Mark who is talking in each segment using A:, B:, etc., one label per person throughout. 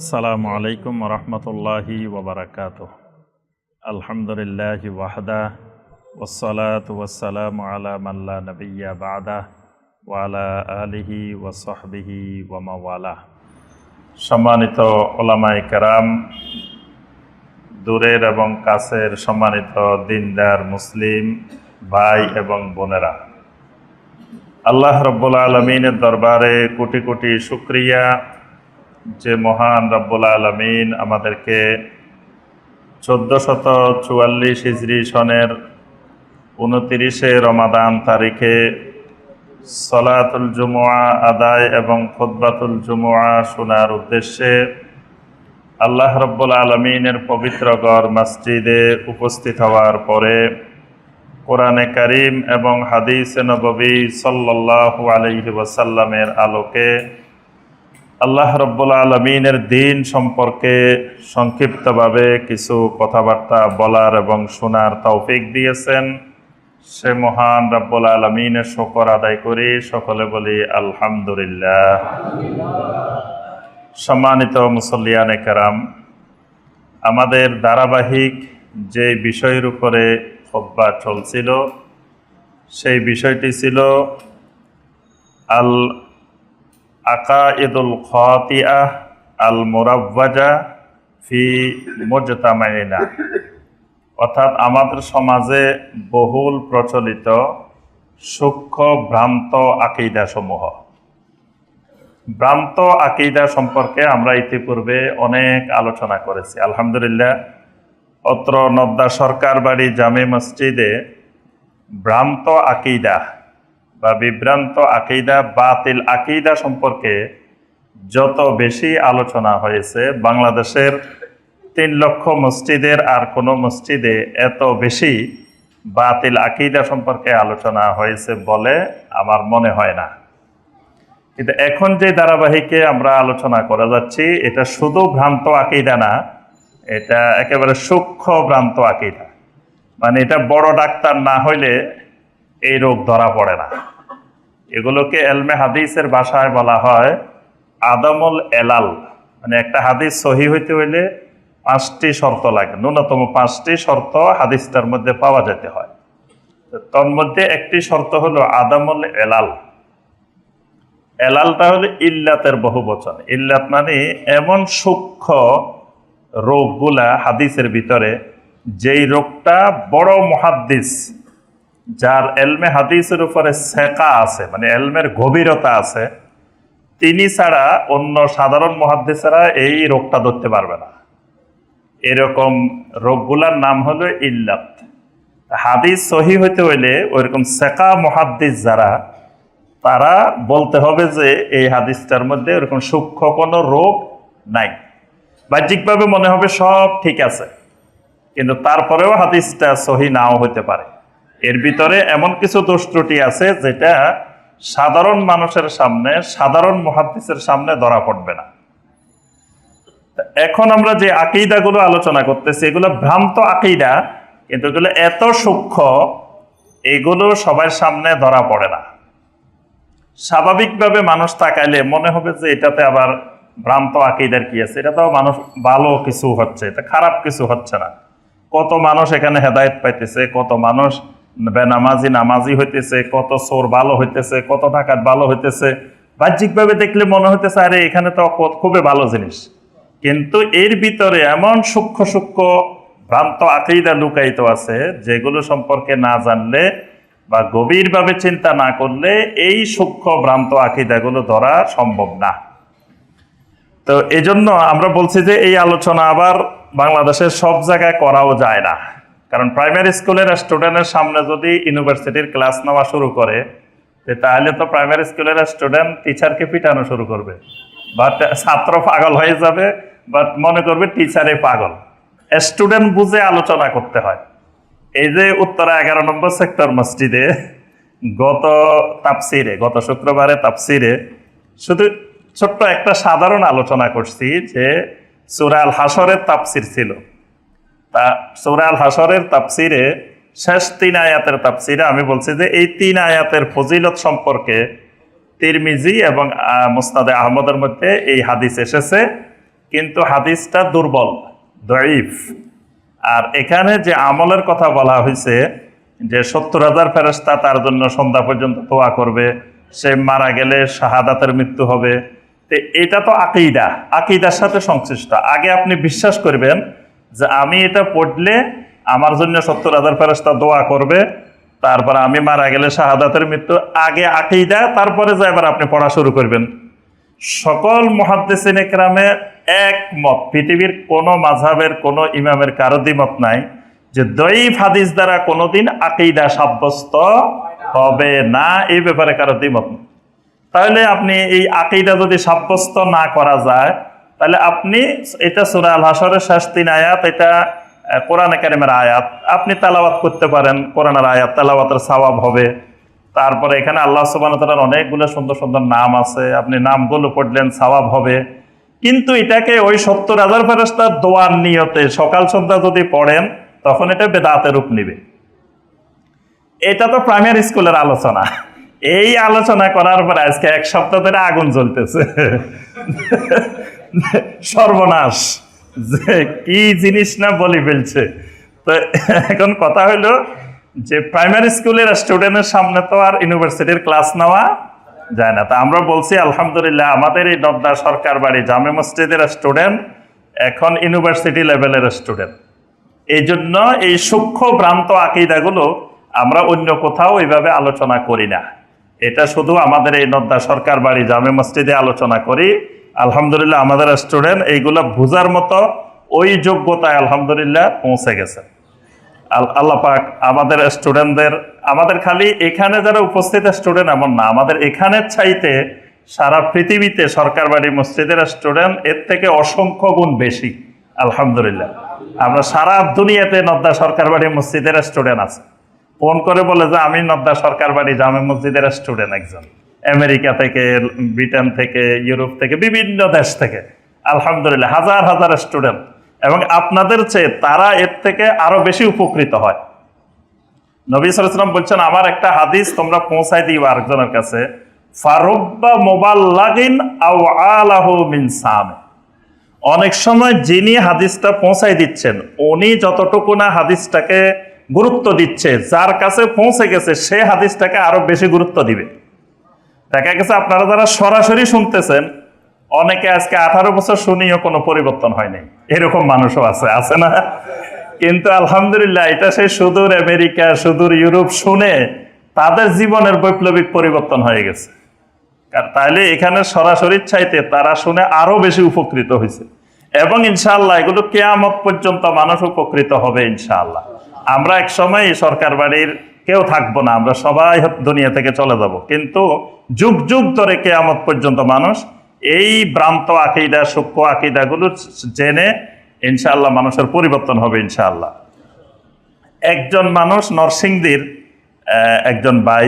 A: আসসালামু আলাইকুম রহমতুল্লাহি ওবরাকাতুহ। আলহামদুলিল্লাহি ওয়াহদা ওয়াসসালাতু ওয়াসসালামু আলা মান লা নাবিয়্যা বা'দা ওয়া আলা আলিহি ওয়া সাহবিহি ওয়া মাওয়ালা। সম্মানিত উলামায়ে কেরাম, দূরের এবং কাছের সম্মানিত দিনদার মুসলিম ভাই এবং বোনেরা, আল্লাহ রাব্বুল আলামিনের দরবারে কোটি কোটি শুকরিয়া যে মহান রব্বুল আলামিন আমাদেরকে 1444 হিজরি সনের 29শে রমাদান তারিখে সলাতুল জুমুআ আদায় এবং খুতবাতুল জুমুআ শোনার উদ্দেশ্যে আল্লাহ রাব্বুল আলামিনের পবিত্র ঘর মসজিদে উপস্থিত হওয়ার পরে কোরআনে কারীম এবং হাদিসে নববী সাল্লাল্লাহু আলাইহি ওয়াসাল্লামের আলোকে আল্লাহ রাব্বুল আলামিনের দ্বীন সম্পর্কে সংক্ষিপ্তভাবে কিছু কথাবার্তা বলার এবং শোনার তৌফিক দিয়েছেন, সে মহান রাব্বুল আলামিনের শুকর আদায় করি, সকলে বলি আলহামদুলিল্লাহ। সম্মানিত মুসল্লিয়ানে কেরাম, আমাদের ধারাবাহিক যে বিষয়ের উপরে খুতবা চলছিল সেই বিষয়টি ছিল আল আকাইদুল খাতিআহ আল মুরাওয়াজা ফি মুজতামাইনা, অর্থাৎ আমাদের সমাজে বহুল প্রচলিত সূক্ষ্ম ভ্রান্ত আকীদা সমূহ। ভ্রান্ত আকীদা সম্পর্কে আমরা ইতিপূর্বে অনেক আলোচনা করেছি। আলহামদুলিল্লাহ, অত্র নদ্দা সরকার বাড়ি জামে মসজিদে ভ্রান্ত আকীদা বা বিভ্রান্ত আকীদা, বাতিল আকীদা সম্পর্কে যত বেশি আলোচনা হয়েছে, বাংলাদেশের 3 লক্ষ মসজিদের আর কোনো মসজিদে এত বেশি বাতিল আকীদা সম্পর্কে আলোচনা হয়েছে বলে আমার মনে হয় না। কিন্তু এখন যে ধারাবাহিকে আমরা আলোচনা করে যাচ্ছি, এটা শুধু ভ্রান্ত আকীদা না, এটা একেবারে সূক্ষ্ম ভ্রান্ত আকীদা। মানে এটা বড় ডাক্তার না হইলে এই রোগ ধরা পড়ে না। এগুলোকে এলমে হাদিসের ভাষায় বলা হয় আদমুল এলাল। মানে একটা হাদিস সহি হইতে হইলে 5টি শর্ত লাগে, ন্যূনতম 5টি শর্ত হাদিসটার মধ্যে পাওয়া যেতে হয়। তোর মধ্যে একটি শর্ত হলো আদমুল এলাল। এলালটা হলো ইল্লাতের বহুবচন। ইল্লাত মানে এমন সূক্ষ্ম রোগগুলা হাদিসের ভিতরে, যেই রোগটা বড় মুহাদ্দিস, যার এলমে হাদিসের উপরে সেকা আছে, মানে এলমের গভীরতা আছে, তিনি ছাড়া অন্য সাধারণ মুহাদ্দিসেরা এই রোগটা ধরতে পারবে না। এরকম রোগগুলার নাম হলো ইল্লাত। হাদিস সহি হইতে হইলে ওইরকম সেকা মুহাদ্দিস যারা, তারা বলতে হবে যে এই হাদিসটার মধ্যে ওরকম সূক্ষ্ম কোনো রোগ নাই। বাহ্যিকভাবে মনে হবে সব ঠিক আছে, কিন্তু তারপরেও হাদিসটা সহি নাও হইতে পারে। এর ভিতরে এমন কিছু দোষ ত্রুটি আছে যেটা সাধারণ মানুষের সামনে, সাধারণ মুহাদ্দিসের সামনে ধরা পড়বে না। এখন আমরা যে আকীদাগুলো আলোচনা করতেছি, এগুলো ভ্রান্ত আকীদা, কিন্তু এগুলো এত সূক্ষ্ম, এগুলো সবার সামনে ধরা পড়ে না। স্বাভাবিকভাবে মানুষ তাকাইলে মনে হবে যে এটাতে আবার ভ্রান্ত আকীদার কি আছে, এটা তো মানুষ ভালো কিছু হচ্ছে, এটা খারাপ কিছু হচ্ছে না। কত মানুষ এখানে হেদায়েত পাইতেছে, কত মানুষ বেনামাজি নামাজি হইতেছে, কত চোর ভালো হইতেছে, কত ডাকাত ভালো হইতেছে। বাহ্যিকভাবে দেখলে মনে হইতেছে আরে এখানে তো খুবই ভালো জিনিস, কিন্তু এর ভিতরে এমন সূক্ষ্ম সূক্ষ্ম ভ্রান্ত আকীদা লুকায়িত আছে, যেগুলো সম্পর্কে না জানলে বা গভীরভাবে চিন্তা না করলে এই সূক্ষ্ম ভ্রান্ত আকীদাগুলো ধরা সম্ভব না। তো এই জন্য আমরা বলছি যে এই আলোচনা আবার বাংলাদেশের সব জায়গায় করাও যায় না। কারণ প্রাইমারি স্কুলের স্টুডেন্টের সামনে যদি ইউনিভার্সিটির ক্লাস নেওয়া শুরু করে, তাহলে তো প্রাইমারি স্কুলের স্টুডেন্ট টিচারকে পিটানো শুরু করবে, বা ছাত্র পাগল হয়ে যাবে, বাট মনে করবে টিচারে পাগল। স্টুডেন্ট বুঝে আলোচনা করতে হয়। এই যে উত্তরা 11 নম্বর সেক্টর মসজিদে গত শুক্রবারে তাফসিরে শুধু ছোট্ট একটা সাধারণ আলোচনা করছি যে সূরা আল হাসরের তাফসির ছিল। তা সূরা আল হাসরের তাফসিরে শেষ 3 আয়াতের তাফসিরে আমি বলছি যে এই 3 আয়াতের ফজিলত সম্পর্কে তিরমিজি এবং মুসনাদে আহমদের মধ্যে এই হাদিস এসেছে কিন্তু হাদিসটা দুর্বল, দঈফ। আর এখানে যে আমলের কথা বলা হয়েছে যে 70,000 ফেরেশতা তার জন্য সন্ধ্যা পর্যন্ত দোয়া করবে, সে মারা গেলে শাহাদাতের মৃত্যু হবে, তো এটা তো আকীদা, আকীদার সাথে সংশ্লিষ্ট। আগে আপনি বিশ্বাস করবেন যে আমি এটা পড়লে আমার জন্য 70,000 ফেরেশতা দোয়া করবে, তারপর আমি মারা গেলে শাহাদাতের মৃত্যু, আগে আকীদা, তারপরে যা এবার আপনি পড়া শুরু করবেন। সকল মুহাদ্দিসিন ইকরামে একমত, পৃথিবীর কোনো মাযহাবের কোনো ইমামের কারো দ্বিমত নাই যে দঈফ হাদিস দ্বারা কোনোদিন আকীদা সাব্যস্ত হবে না, এই ব্যাপারে কারো দ্বিমত নেই। তাহলে আপনি এই আকীদা যদি সাব্যস্ত না করা যায়, তাহলে আপনি এটা সূরা আল হাশরের শেষ 3 আয়াত, এটা কোরআনে কারিমের আয়াত, আপনি তেলাওয়াত করতে পারেন, কোরআনের আয়াত তেলাওয়াতের সওয়াব হবে। তারপরে এখানে আল্লাহ সুবহানাহু ওয়া তাআলার অনেকগুলো সুন্দর সুন্দর নাম আছে, আপনি নামগুলো পড়লেন, সওয়াব হবে। কিন্তু এটাকে ওই 70,000 ফেরেশতার দোয়ার নিয়তে সকাল সন্ধ্যা যদি পড়েন, তখন এটা বেদাতের রূপ নিবে। এটা তো প্রাইমারি স্কুলের আলোচনা। এই আলোচনা করার পরে আজকে 1 সপ্তাহ ধরে আগুন জ্বলতেছে। সর্বনাশ, যে কি জিনিস না বলি ফেলছে। তো এখন কথা হলো যে প্রাইমারি স্কুলের স্টুডেন্টের সামনে তো আর ইউনিভার্সিটির ক্লাস নেওয়া যায় না। তা আমরা বলছি আলহামদুলিল্লাহ, আমাদের এই নদ্দা সরকার বাড়ি জামে মসজিদের স্টুডেন্ট এখন ইউনিভার্সিটি লেভেলের স্টুডেন্ট। এই জন্য এই সূক্ষ্ম ভ্রান্ত আকীদাগুলো আমরা অন্য কোথাও এইভাবে আলোচনা করি না। এটা শুধু আমাদের এই নদ্দা সরকার বাড়ি জামে মসজিদে আলোচনা করি। আলহামদুলিল্লাহ আমাদের স্টুডেন্ট এইগুলো বোঝার মতো ওই যোগ্যতায় আলহামদুলিল্লাহ পৌঁছে গেছে। আল্লাহ পাক আমাদের স্টুডেন্টদের, আমাদের খালি এখানে যারা উপস্থিত স্টুডেন্ট এমন না, আমাদের এখানের চাইতে সারা পৃথিবীতে সরকার বাড়ি মসজিদের স্টুডেন্ট এর থেকে অসংখ্য গুণ বেশি। আলহামদুলিল্লাহ আমরা সারা দুনিয়াতে নদ্দা সরকার বাড়ি মসজিদের স্টুডেন্ট আছে। ফোন করে বলে যে আমি নদ্দা সরকার বাড়ি জামে মসজিদের স্টুডেন্ট, একজন আমেরিকা থেকে, ব্রিটেন থেকে, ইউরোপ থেকে, বিভিন্ন দেশ থেকে আলহামদুলিল্লাহ হাজার হাজার স্টুডেন্ট, এবং আপনাদের চেয়ে তারা এর থেকে আরো বেশি উপকৃত হয়। নবী সাল্লাল্লাহু আলাইহি ওয়াসাল্লাম বলছেন, আমার একটা হাদিস তোমরা পৌঁছায় দিবা আরেকজনের কাছে, ফারুব্বা মুবাল্লাগিন আও আলাহু মিন সাম। অনেক সময় যিনি হাদিসটা পৌঁছায় দিচ্ছেন উনি যতটুকু না হাদিসটাকে গুরুত্ব দিচ্ছে, যার কাছে পৌঁছে গেছে সে হাদিসটাকে আরো বেশি গুরুত্ব দিবে। দেখা গেছে আপনারা যারা সরাসরি শুনতেছেন, অনেকে আজকে 18 বছর শুনিও কোনো পরিবর্তন হয়নি, এরকম মানুষও আছে, আছে না? কিন্তু আলহামদুলিল্লাহ এটা সেই সুদূর আমেরিকা, সুদূর ইউরোপ শুনে তাদের জীবনের বৈপ্লবিক পরিবর্তন হয়ে গেছে। তাহলে এখানে সরাসরি চাইতে তারা শুনে আরো বেশি উপকৃত হয়েছে, এবং ইনশাআল্লাহ এগুলো কিয়ামত পর্যন্ত মানুষ উপকৃত হবে ইনশাআল্লাহ। আমরা এক সময় সরকার বাড়ির কেউ থাকবো না, আমরা সবাই দুনিয়া থেকে চলে যাব, কিন্তু যুগ যুগ ধরে কিয়ামত পর্যন্ত মানুষ এই ভ্রান্ত আকীদা, সূক্ষ্ম আকীদাগুলো জেনে ইনশাআল্লাহ মানুষের পরিবর্তন হবে ইনশাআল্লাহ। একজন মানুষ নরসিংদীর একজন ভাই,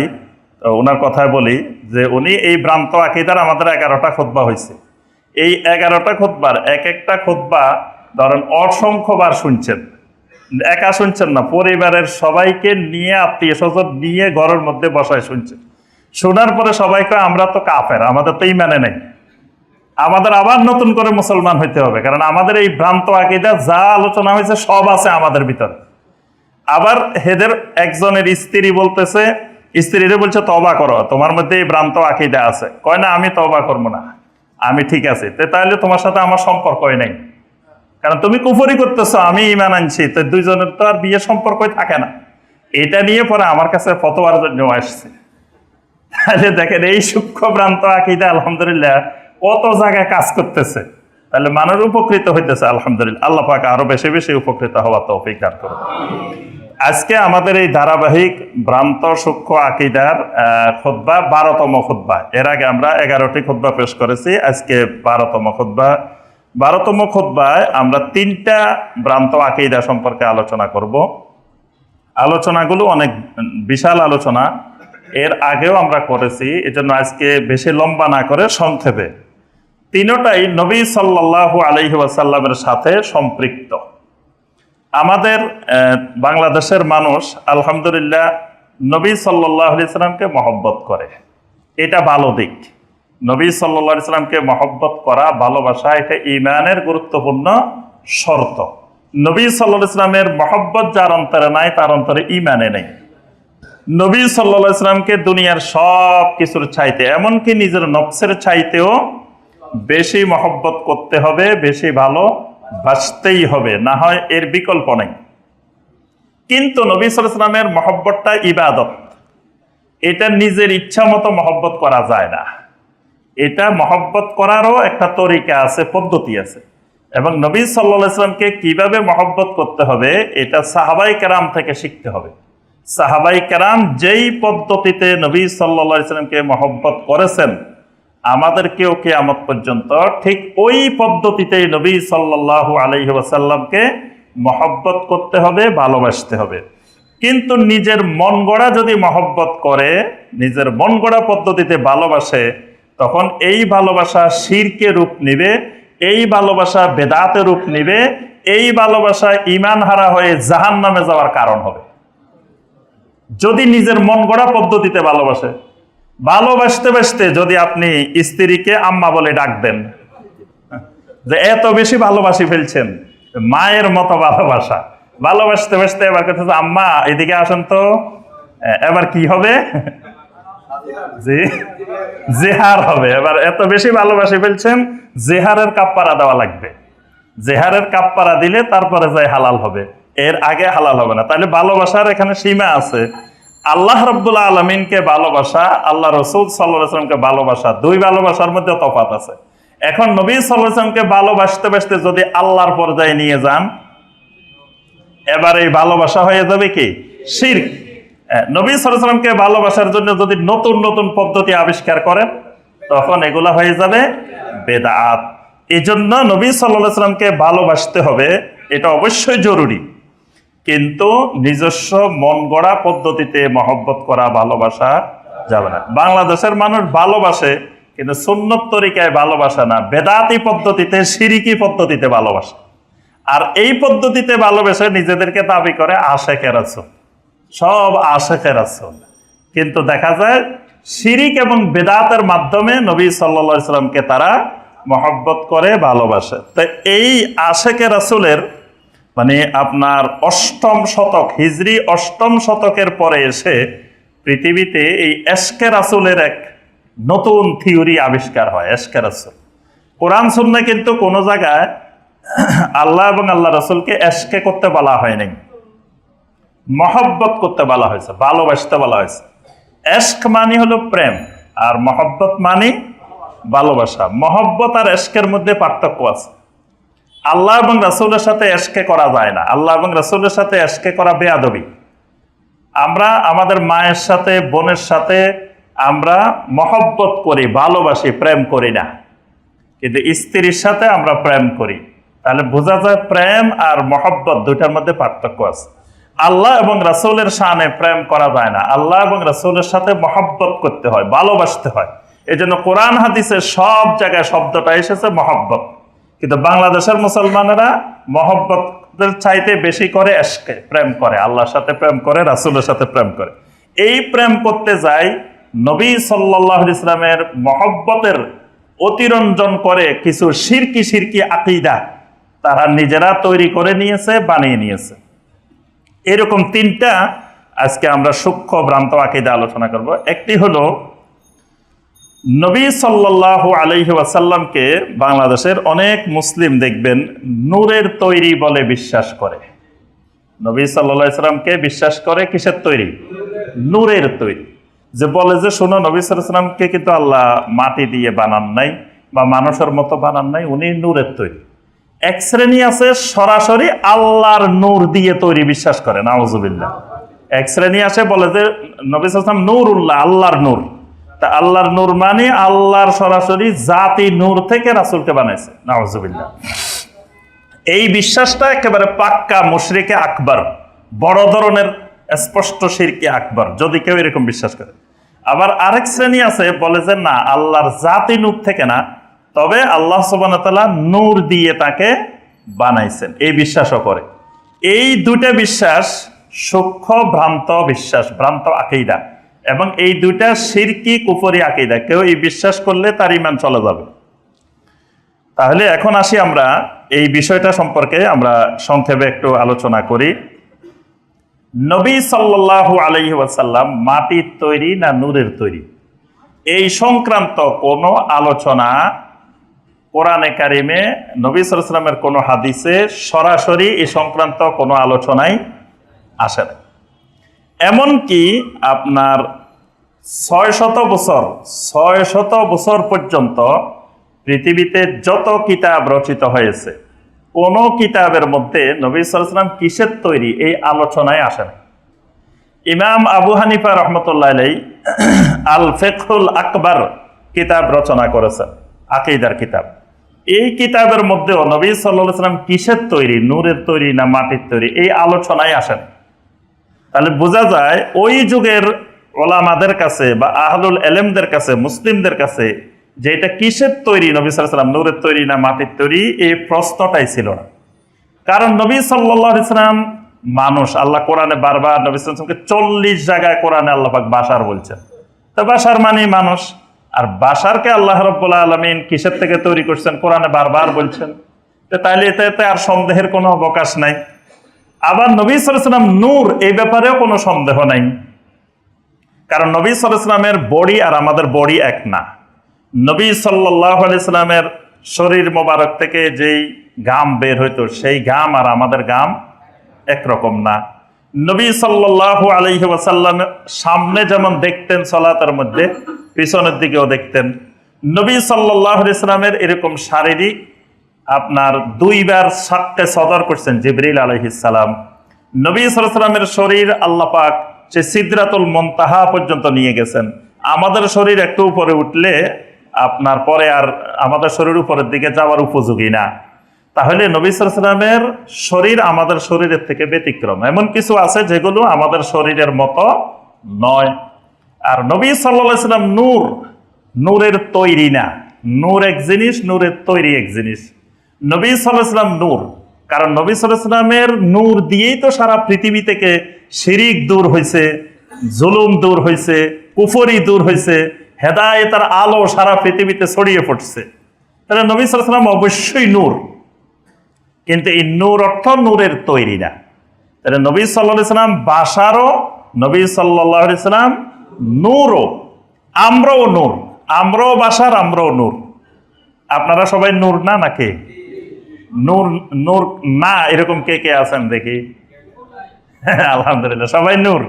A: ওনার কথায় বলি যে উনি এই ভ্রান্ত আকীদার আমাদের 11টা খুতবা হয়েছে। এই 11টা খুতবার এক একটা খুতবা ধরেন অসংখ্যবার শুনছেন, একা শুনছেন না, পরিবারের সবাইকে নিয়ে, আত্মীয় স্বজন নিয়ে ঘরের মধ্যে বসায় শুনছেন। শোনার পরে সবাইকে আমরা তো কাফের, আমাদের তো ঈমানে নেই, আমাদের আবার নতুন করে মুসলমান হইতে হবে, কারণ আমাদের এই ভ্রান্ত আকীদা যা আলোচনা হয়েছে সব আছে আমাদের ভিতরে। আবার হেদের একজনের স্ত্রী বলতেছে, স্ত্রীরে বলছে তওবা করো, তোমার মধ্যে এই ভ্রান্ত আকীদা আছে। কয় না আমি তওবা করবো না, আমি ঠিক আছে। তাহলে তোমার সাথে আমার সম্পর্কই নেই, কারণ তুমি কুফরি করতেছো, আমি ঈমান আনছি, তো দুইজনের তো আর বিয়ে সম্পর্কই থাকে না। এটা নিয়ে পরে আমার কাছে ফতোয়ার জন্য আসছে। তাহলে দেখেন এই সূক্ষ্ম ভ্রান্ত আকীদা আলহামদুলিল্লাহ কত জায়গায় কাজ করতেছে, তাহলে মানুষ উপকৃত হইতেছে আলহামদুলিল্লাহ। আল্লাহ পাক আরো বেশি বেশি উপকৃত হওয়ার তৌফিক দান করুন। আজকে আমাদের এই ধারাবাহিক ভ্রান্ত সূক্ষ্ম আকীদার খুতবা 12তম খুতবা। এর আগে আমরা 11টি খুতবা পেশ করেছি, আজকে 12তম খুতবা। 12তম খুতবায় আমরা 3টা ভ্রান্ত আকীদা সম্পর্কে আলোচনা করব। আলোচনাগুলো অনেক বিশাল আলোচনা, এর আগেও আমরা করেছি, এজন্য আজকে বেশি লম্বা না করে সংক্ষেপে। তিনটাই নবী সাল্লাল্লাহু আলাইহি ওয়াসাল্লামের সাথে সম্পৃক্ত। আমাদের বাংলাদেশের মানুষ আলহামদুলিল্লাহ নবী সাল্লাল্লাহু আলাইহি ওয়াসাল্লামকে মহব্বত করে, এটা ভালো দিক। নবী সাল্লাল্লাহু আলাইহি সাল্লামকে মহব্বত করা, ভালোবাসা, এটা ঈমানের গুরুত্বপূর্ণ শর্ত। নবী সাল্লাল্লাহু আলাইহি সাল্লামের মহব্বত যার অন্তরে নাই, তার অন্তরে ঈমানে নেই। নবী সাল্লাল্লাহু আলাইহি সাল্লামকে দুনিয়ার সব কিছুর চাইতে, এমনকি নিজের নফসের চাইতেও বেশি মহব্বত করতে হবে, বেশি ভালোবাসতেই হবে, না হয় এর বিকল্প নেই। কিন্তু নবী সাল্লাল্লাহু আলাইহি সাল্লামের মহব্বতটা ইবাদত, এটা নিজের ইচ্ছা মতো মহব্বত করা যায় না। এটা মহব্বত করারও একটা তরিকা আছে, পদ্ধতি আছে। এবং নবী সাল্লাল্লাহু আলাইহি সাল্লামকে কিভাবে মহব্বত করতে হবে, এটা সাহাবায়ে কেরাম থেকে শিখতে হবে। সাহাবায়ে কেরাম যেই পদ্ধতিতে নবী সাল্লাল্লাহু আলাইহি সাল্লামকে মহব্বত করেছেন, আমাদেরকেও কিয়ামত পর্যন্ত ঠিক ওই পদ্ধতিতেই নবী সাল্লাল্লাহু আলাইহি ওয়াসাল্লামকে মহব্বত করতে হবে, ভালোবাসতে হবে। কিন্তু নিজের মন গড়া যদি মহব্বত করে, নিজের মন গড়া পদ্ধতিতে ভালোবাসে, তখন এই ভালোবাসা শিরকে রূপ নিবে, এই ভালোবাসা বেদাতে রূপ নিবে, এই ভালোবাসা ঈমান হারা হয়ে জাহান্নামে যাওয়ার কারণ হবে। যদি নিজের মন গড়া পদ্ধতিতে ভালোবাসে, ভালোবাসতে বাসতে যদি আপনি স্ত্রীকে আম্মা বলে ডাক দেন, যে এত বেশি ভালোবাসি ফেলছেন, মায়ের মতো ভালোবাসা, ভালোবাসতে বাসতে এবার কথা, আম্মা এদিকে আসেন তো, এবার কি হবে? জি, জেহার হবে। এবার এত বেশি ভালোবাসি ফেলছেন, জেহারের কাপ্পারা দেওয়া লাগবে। জেহারের কাপ্পারা দিলে তারপরে যাই হালাল হবে, এর আগে হালাল হবে না। তাহলে ভালোবাসার এখানে সীমা আছে। আল্লাহ রাব্বুল আলামিনকে ভালোবাসা, আল্লাহ রাসূল সাল্লাল্লাহু আলাইহি ওয়াসাল্লামকে ভালোবাসা, দুই ভালোবাসার মধ্যে তফাৎ আছে। এখন নবী সাল্লাল্লাহু আলাইহি ওয়াসাল্লামকে ভালোবাসতে বাসতে যদি আল্লাহর পর্যায়ে নিয়ে যান, এবার এই ভালোবাসা হয়ে যাবে কি? শিরক। নবী সাল্লাল্লাহু আলাইহি ওয়াসাল্লামকে ভালোবাসার জন্য যদি নতুন নতুন পদ্ধতি আবিষ্কার করেন, তখন এগুলা হয়ে যাবে বেদাত। এই জন্য নবী সাল্লাল্লাহু আলাইহি ওয়াসাল্লামকে ভালোবাসতে হবে, এটা অবশ্যই জরুরি। কিন্তু নিজস্ব মন গড়া পদ্ধতিতে মহব্বত করা, ভালোবাসা যাবে না। বাংলাদেশের মানুষ ভালোবাসে, কিন্তু সুন্নত তরিকায় ভালোবাসা না, বেদাতি পদ্ধতিতে, শিরিকি পদ্ধতিতে ভালোবাসে। আর এই পদ্ধতিতে ভালোবেসে নিজেদেরকে দাবি করে আশেকে রাসূল, সব আশেকে রাসূল। কিন্তু দেখা যায় শিরিক এবং বেদাতের মাধ্যমে নবী সাল্লাল্লাহু আলাইহি সাল্লামকে তারা মহব্বত করে, ভালোবাসে। তো এই আশেকে রাসূলের মানে আপনার অষ্টম শতক, হিজরি অষ্টম শতকের পরে এসে পৃথিবীতে এই এশকে রাসূলের এক নতুন থিওরি আবিষ্কার হয়। এশকে রাসূল, কোরআন সুন্নাহ কিন্তু কোনো জায়গায় আল্লাহ এবং আল্লাহ রাসূলকে এশকে করতে বলা হয়নি, মহব্বত করতে বলা হয়েছে, ভালোবাসতে বলা হয়েছে। এশক মানে হলো প্রেম, আর মহব্বত মানে ভালোবাসা। মহব্বত আর এশকের মধ্যে পার্থক্য আছে। আল্লাহ এবং রাসূলের সাথে এশকে করা যায় না। আল্লাহ এবং রাসূলের সাথে এশকে করা বেয়াদবি। আমরা আমাদের মায়ের সাথে, বোনের সাথে আমরা মহব্বত করি, ভালোবাসি, প্রেম করি না। কিন্তু স্ত্রীর সাথে আমরা প্রেম করি। তাহলে বোঝা যায় প্রেম আর মহব্বত দুইটার মধ্যে পার্থক্য আছে। আল্লাহ এবং রাসূলের শানে প্রেম করা যায় না, আল্লাহ এবং রাসূলের সাথে মহব্বত করতে হয়, ভালোবাসতে হয়। এই জন্য কোরআন হাদিসের সব জায়গায় শব্দটা এসেছে মহব্বত। কিন্তু বাংলাদেশের মুসলমানেরা মহব্বতের চাইতে বেশি করে এশকে, প্রেম করে, আল্লাহর সাথে প্রেম করে, রাসূলের সাথে প্রেম করে। এই প্রেম করতে যায় নবী সাল্লাল্লাহু আলাইহি ওয়াসাল্লামের মহব্বতের অতিরঞ্জন করে কিছু শিরকি আকীদা তারা নিজেরা তৈরি করে নিয়েছে, বানিয়ে নিয়েছে। এরকম তিনটা আজকে আমরা সূক্ষ্ম ভ্রান্ত আকীদা আলোচনা করব। একটি হলো নবী সাল্লাল্লাহু আলাইহি ওয়াসাল্লামকে বাংলাদেশের অনেক মুসলিম দেখবেন নূরের তৈরি বলে বিশ্বাস করে। নবী সাল্লাল্লাহু আলাইহি ওয়াসাল্লামকে বিশ্বাস করে কিসের তৈরি? নূরের তৈরি। যে বলে যে শোনো, নবী সাল্লাল্লাহু আলাইহি ওয়াসাল্লামকে কিন্তু আল্লাহ মাটি দিয়ে বানান নাই বা মানুষের মতো বানান নাই, উনি নূরের তৈরি। এক শ্রেণী আছে সরাসরি আল্লাহর নূর দিয়ে তৈরি বিশ্বাস করে, নাউজুবিল্লাহ। এক শ্রেণী আছে বলে যে নবী সাল্লাল্লাহু আলাইহি ওয়াসাল্লাম নূরুল্লাহ, আল্লাহর নূর। তা আল্লাহর নূর মানে আল্লাহর সরাসরি জাতি নূর থেকে রাসূলকে বানাইছে, নাউজুবিল্লাহ। এই বিশ্বাসটা একেবারে পাক্কা মুশরিকে আকবার, বড় ধরনের স্পষ্ট শিরকে আকবার, যদি কেউ এরকম বিশ্বাস করে। আবার আরেক শ্রেণী আছে বলে যে না, আল্লাহর জাতি নূর থেকে না, তবে আল্লাহ সুবহানাহু ওয়া তাআলা নূর দিয়ে তাকে বানাইছেন, এই বিশ্বাসও করে। এই দুইটা বিশ্বাস সূক্ষ্ম ভ্রান্ত বিশ্বাস, ভ্রান্ত আকীদা। এবং এই দুইটা শিরকি কুফরি আকীদা, কেউ এই বিশ্বাস করলে তার ঈমান চলে যাবে। তাহলে এখন আসি আমরা এই বিষয়টা সম্পর্কে আমরা সংক্ষেপে একটু আলোচনা করি। নবী সাল্লাল্লাহু আলাইহি ওয়াসাল্লাম মাটির তৈরি না নূরের তৈরি, এই সংক্রান্ত কোনো আলোচনা কোরআনে কারিমে নবী সাল্লাল্লাহু আলাইহি ওয়াসাল্লামের কোনো হাদিসে সরাসরি এই সংক্রান্ত কোনো আলোচনাই আসে না। এমনকি আপনার 600 বছর পর্যন্ত পৃথিবীতে যত কিতাব রচিত হয়েছে, কোন কিতাবের মধ্যে নবী সাল্লাল্লাহু আলাইহি ওয়াসাল্লাম কিসের তৈরি এই আলোচনায় আসে না। ইমাম আবু হানিফা রহমতুল্লাহ আলাইহি আল ফিকহুল আকবার কিতাব রচনা করেছেন, আকীদার কিতাব। এই কিতাবের মধ্যেও নবী সাল্লাল্লাহু আলাইহি ওয়াসাল্লাম কিসের তৈরি, নূরের তৈরি না মাটির তৈরি, এই আলোচনায় আসেন। তাহলে বোঝা যায় ওই যুগের ওলামাদের কাছে বা আহলুল ইলমদের কাছে, মুসলিমদের কাছে যে এটা কিসের তৈরি, নবী সাল্লাল্লাহু আলাইহি ওয়াসাল্লাম নূরের তৈরি না মাটির তৈরি, এই প্রশ্নটাই ছিল না। কারণ নবী সাল্লাল্লাহু আলাইহি ওয়াসাল্লাম মানুষ, আল্লাহ কোরআনে বারবার নবী সাল্লাল্লাহু আলাইহি ওয়াসাল্লামকে 40 জায়গায় কোরআনে আল্লাহ পাক বাশার বলছেন। তো বাশার মানে মানুষ, আর বাশারকে আল্লাহ রাব্বুল আলামিন কিসের থেকে তৈরি করছেন কোরআনে বারবার বলছেন। তো তাইলে এতে আর সন্দেহের কোনো অবকাশ নাই। আবার নবী সাল্লাল্লাহু আলাইহি ওয়াসাল্লাম নূর, এই ব্যাপারেও কোনো সন্দেহ নাই। কারণ নবী সাল্লাল্লাহু আলাইহি ওয়াসাল্লামের বডি আর আমাদের বডি এক না। নবী সাল্লাল্লাহু আলাইহি ওয়াসাল্লামের শরীর মোবারক থেকে যেই ঘাম বের হইতো, সেই ঘাম আর আমাদের ঘাম একরকম না। নবী সাল্লাল্লাহু আলাইহি ওয়াসাল্লাম সামনে যেমন দেখতেন সালাতের মধ্যে, পিছনের দিকেও দেখতেন। নবী সাল্লাল্লাহু আলাইহি ওয়াসাল্লামের এরকম শারীরিক আপনার 2 বার সাক্কে সদর করছেন জিবরিল আলাইহিস সালাম। নবী সাল্লাল্লাহু আলাইহি ওয়াসাল্লামের শরীর আল্লাহ পাক সে সিদরাতুল মুনতাহা পর্যন্ত নিয়ে গেছেন। আমাদের শরীর একটু উপরে উঠলে আপনার পরে আর আমাদের শরীর উপরের দিকে যাওয়ার উপযোগী না। তাহলে নবী সাল্লাল্লাহু আলাইহি ওয়াসাল্লামের শরীর আমাদের শরীরের থেকে ব্যতিক্রম, এমন কিছু আছে যেগুলো আমাদের শরীরের মতো নয়। আর নবী সাল্লাল্লাহু আলাইহি ওয়াসাল্লাম নূর, নূরের তৈরি না। নূর এক জিনিস, নূরের তৈরি এক জিনিস। নবী সাল্লাল্লাহু আলাইহি ওয়াসাল্লাম নূর, কারণ নবী সাল্লাল্লাহু আলাইহি ওয়াসাল্লামের নূর দিয়েই তো সারা পৃথিবী থেকে শিরিক দূর হয়েছে, জুলুম দূর হয়েছে, কুফরি দূর হয়েছে, হেদায়েতের আলো সারা পৃথিবীতে ছড়িয়ে পড়ছে। তাহলে নবী সাল্লাল্লাহু আলাইহি ওয়াসাল্লাম অবশ্যই নূর, কিন্তু এই নূর অর্থ নূরের তৈরি না। তাহলে নবী সাল্লাল্লাহু আলাইহি ওয়াসাল্লাম বাশারও, নবী সাল্লাল্লাহু আলাইহি ওয়াসাল্লাম নূরও। আমরাও নূর, আমরাও বাশার, আমরাও নূর। আপনারা সবাই নূর না নাকি? নূর নূর না এরকম কে কে আছেন দেখি? আলহামদুলিল্লাহ, সবাই নূর।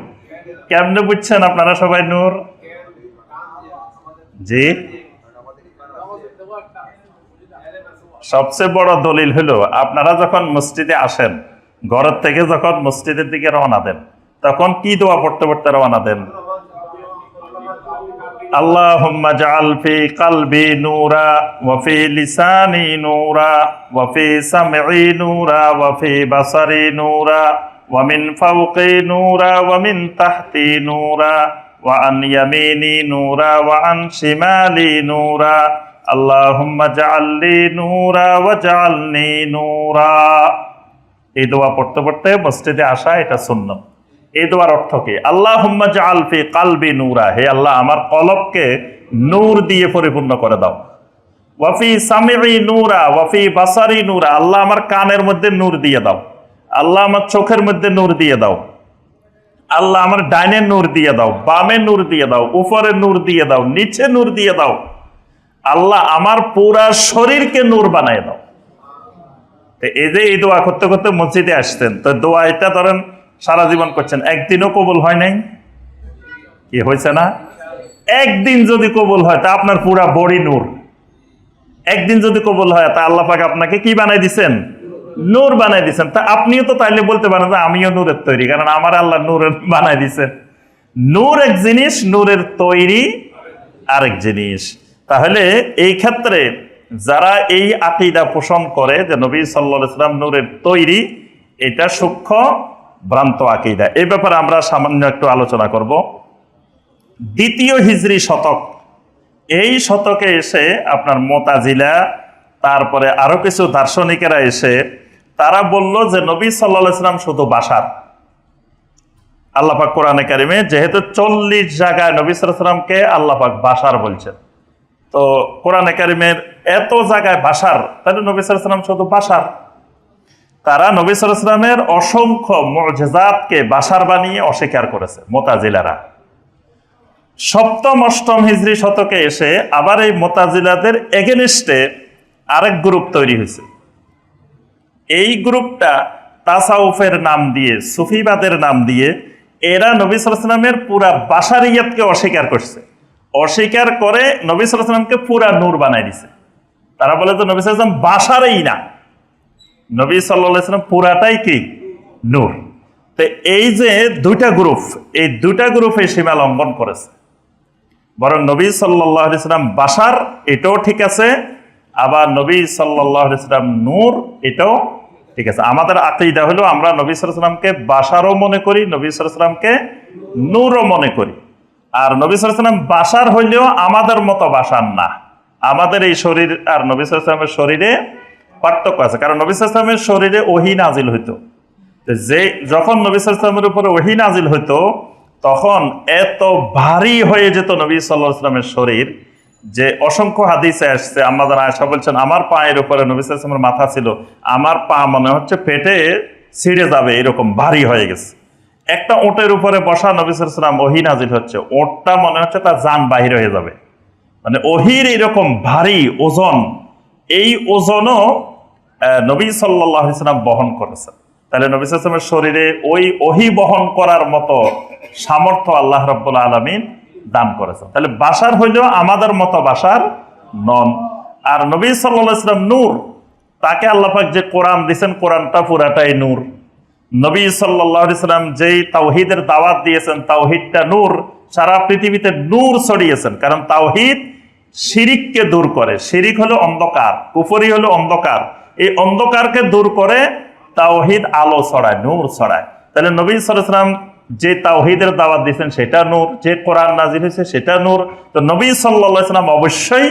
A: কেমনে বুঝছেন আপনারা সবাই নূর? জি, সবচেয়ে বড় দলিল হলো আপনারা যখন মসজিদে আসেন, ঘরের থেকে যখন মসজিদের দিকে রওনা দেন, তখন কি দোয়া পড়তে পড়তে রওনা দেন? আল্লাহুম্মা জাআল ফি কলবি নূরা ওয়া ফি লিসানি নূরা ওয়া ফি সামঈ নূরা ওয়া ফি বাসারি নূরা ওয়া মিন ফাওকি নূরা ওয়া মিন তাহতি নূরা ওয়া আন ইয়ামিনি নূরা ওয়া আন শিমালি নূরা আল্লাহুম্মা জাআলনি নূরা ওয়া জাআলনি নূরা। এই দোয়া পড়তে পড়তে মসজিদে আসা, এটা সুন্নাত। এই দোয়ার অর্থ কি? আল্লাহুম্মা জাআল ফি কলবি নূরা, হে আল্লাহ আমার কলবকে নূর দিয়ে পরিপূর্ণ করে দাও। ওয়া ফি সামঈ নূরা ওয়া ফি বাসারি নূরা, আল্লাহ আমার কানের মধ্যে নূর দিয়ে দাও। আল্লাহ আমার চোখের মধ্যে নূর দিয়ে দাও। আল্লাহ আমার ডাইনে নূর দিয়ে দাও, বামে নূর দিয়ে দাও, উপরে নূর দিয়ে দাও, নিচে নূর দিয়ে দাও। আল্লাহ আমার পুরা শরীরকে নূর বানায় দাও। এই যে এই দোয়া করতে করতে মসজিদে আসতেন, তো দোয়া এটা ধরেন সারা জীবন করছেন, একদিনও কবুল হয় নাই, কি হয়েছে না? একদিন যদি কবুল হয় তা আপনার পুরা বডি নূর। একদিন যদি কবুল হয় তা আল্লাহ পাক আপনাকে কি বানাই দিছেন? নূর বানাই দিছেন। তা আপনিও তো তাইলে বলতে পারেন যে আমিও নূরের তৈরি, কারণ আমার আল্লাহ নূরের বানাই দিছেন। নূর এক জিনিস, নূরের তৈরি আরেক জিনিস। তাহলে এই ক্ষেত্রে যারা এই আকীদা পোষণ করে যে নবী সাল্লাল্লাহু আলাইহি ওয়াসাল্লাম নূরের তৈরি, এটা সূক্ষ্ম ভ্রান্ত আকীদা। এই ব্যাপারে আমরা সামান্য একটু আলোচনা করব। 2য় হিজরি শতক, এই শতকে এসে আপনার মুতাজিলা, তারপরে আরো কিছু দার্শনিকেরা এসে তারা বলল যে নবী সাল্লাল্লাহু আলাইহি ওয়াসাল্লাম শুধু বাশার, আল্লাহ পাক কোরআনে কারিমে যেহেতু 40 জায়গায় নবী সাল্লাল্লাহু আলাইহি সাল্লামকে আল্লাহ পাক বাশার বলছেন, তো কোরআনে কারিমের এত জায়গায় বাশার, তাহলে নবী সাল্লাল্লাহু আলাইহি সাল্লাম শুধু বাশার? তারা নবী সাল্লাল্লাহু আলাইহি সাল্লামের অসংখ্য মুজিজাতকে বাশার বানিয়ে অস্বীকার করেছে মুতাজিলারা। সপ্তম অষ্টম হিজরি শতকে এসে আবার এই মুতাজিলাদের এগেনস্টে আরেক গ্রুপ তৈরি হয়েছে। এই গ্রুপটা তাসাউফের নাম দিয়ে, সুফিবাদের নাম দিয়ে এরা নবী সাল্লাল্লাহু আলাইহি সাল্লামের পুরা বাশারিয়াতকে অস্বীকার করছে। অস্বীকার করে নবী সাল্লাল্লাহু আলাইহি সাল্লামকে পুরা নূর বানাই দিছে। তারা বলে তো নবী সাল্লাল্লাহু আলাইহি সাল্লাম বাশারই না, নবী সাল্লাল্লাহু আলাইহি সাল্লাম পুরাটাই কি নূর। তো এই যে দুইটা গ্রুপ, এই দুইটা গ্রুপে সীমা লঙ্ঘন করেছে। বরং নবী সাল্লাল্লাহু আলাইহি সাল্লাম বাশার, এটাও ঠিক আছে, আবার নবী সাল্লাল্লাহু আলাইহি সাল্লাম নূর, এটাও ঠিক আছে। আমাদের আকীদা হলো আমরা নবী সাল্লাল্লাহু আলাইহি সাল্লামকে বাশারও মনে করি, নবী সাল্লাল্লাহু আলাইহি সাল্লামকে নূরও মনে করি। আর নবী সাল্লাল্লাহু আলাইহি সাল্লাম বাশার হইলেও আমাদের মতো বাশার না। আমাদের এই শরীর আর নবী সাল্লাল্লাহু আলাইহি সাল্লামের শরীরে পার্থক্য আছে, কারণ নবী সাল্লাল্লাহু আলাইহি সাল্লামের শরীরে ওহী নাজিল হইতো। যে যখন নবী সাল্লাল্লাহু আলাইহি সাল্লামের উপরে ওহী নাজিল হইতো তখন এত ভারী হয়ে যেত নবী সাল্লাল্লাহু আলাইহি সাল্লামের শরীর, যে অসংখ্য হাদিসে আসছে। আমাদের আয়েশা বলছেন, আমার পায়ের উপরে নবী সাল্লাল্লাহু আলাইহি সাল্লামের মাথা ছিল, আমার পা মনে হচ্ছে পেটে ছিঁড়ে যাবে, এরকম ভারী হয়ে গেছে। একটা ওটের উপরে বসা নবী সাল্লাল্লাহু আলাইহি সাল্লাম ওহী নাজিল হচ্ছে, ওটটা মনে হচ্ছে তার জান বাহির হয়ে যাবে। মানে ওহীর এরকম ভারী ওজন, এই ওজনও নবী সাল্লাল্লাহু আলাইহি সাল্লাম বহন করেছেন। তাহলে নবী সাল্লাল্লাহু আলাইহি সাল্লামের শরীরে ওই ওহী বহন করার মতো সামর্থ্য আল্লাহ রাব্বুল আলামিন দান করেছেন। তাহলে বাশার হইলেও আমাদের মতো বাশার নন। আর নবী সাল্লাল্লাহু আলাইহি সাল্লাম নূর, তাকে আল্লাহ পাক যে কোরআন দিয়েছেন, কোরআনটা পুরাটাই নূর। নবী সাল্লাল্লাহু আলাইহি সাল্লাম যেই তাওহীদের দাওয়াত দিয়েছেন, তাওহীদটা নূর, সারা পৃথিবীতে নূর ছড়িয়েছেন। কারণ তাওহীদ শিরিককে দূর করে। শিরিক হলো অন্ধকার, কুফরি হলো অন্ধকার। এই অন্ধকারকে দূর করে তাওহীদ আলো ছড়ায়, নূর ছড়ায়। তাহলে নবী সাল্লাল্লাহু আলাইহি সাল্লাম যে তাওহীদের দাওয়াত দিয়েছেন সেটা নূর, যে কোরআন নাজিল হয়েছে সেটা নূর। তো নবী সাল্লাল্লাহু আলাইহি সাল্লাম অবশ্যই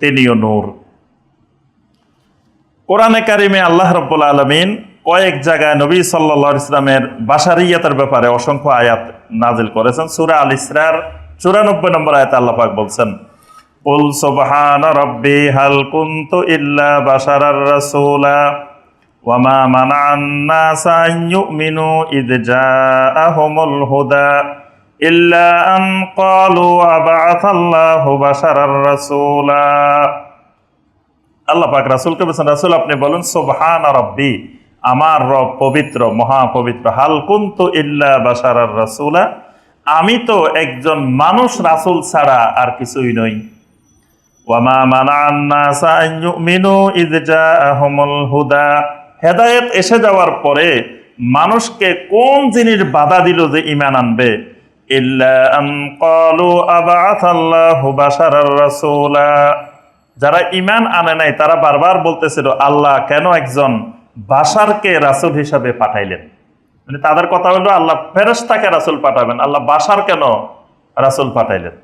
A: তিনিও নূর। কোরআনে কারিমে আল্লাহ রাব্বুল আলামিন কয়েক জায়গায় নবী সাল্লাল্লাহু আলাইহি সাল্লামের বাশারিয়াতের ব্যাপারে অসংখ্য আয়াত নাজিল করেছেন। সূরা আল ইসরার 94 নম্বর আয়াতে আল্লাহ পাক বলছেন, কুল সুবহানা রাব্বি হাল কুনতু ইল্লা বাশারার রাসূলা ওয়া মা মানা'আন নাসা আন ইউমিনু ইয জাআহুমুল হুদা ইল্লা আন ক্বালু আবআথাল্লাহু বাশারার রাসূলা। আল্লাহ পাক রাসূলকে বলেছেন, রাসূল আপনি বলুন সুবহানা রাব্বি, আমার রব পবিত্র, মহাপবিত্র, হাল কুনতু ইল্লা বাশারার রাসূলা, আমি তো একজন মানুষ রাসূল ছাড়া আর কিছুই নই। ওয়া মা মানা'আন নাসা আন ইউমিনু ইয জাআহুমুল হুদা, হেদায়েত এসে যাওয়ার পরে মানুষকে কোন জিনিস বাধা দিল যে ঈমান আনবে? ইল্লা আন ক্বালু আবআথাল্লাহু বাশারার রাসূলা, যারা ঈমান আনে নাই তারা বারবার বলতেছিল, আল্লাহ কেন একজন বাশারকে রাসূল হিসাবে পাঠাইলেন? মানে তাদের কথা হলো আল্লাহ ফেরেশতাকে রাসূল পাঠাবেন, আল্লাহ বাশার কেন রাসূল পাঠাইলেন?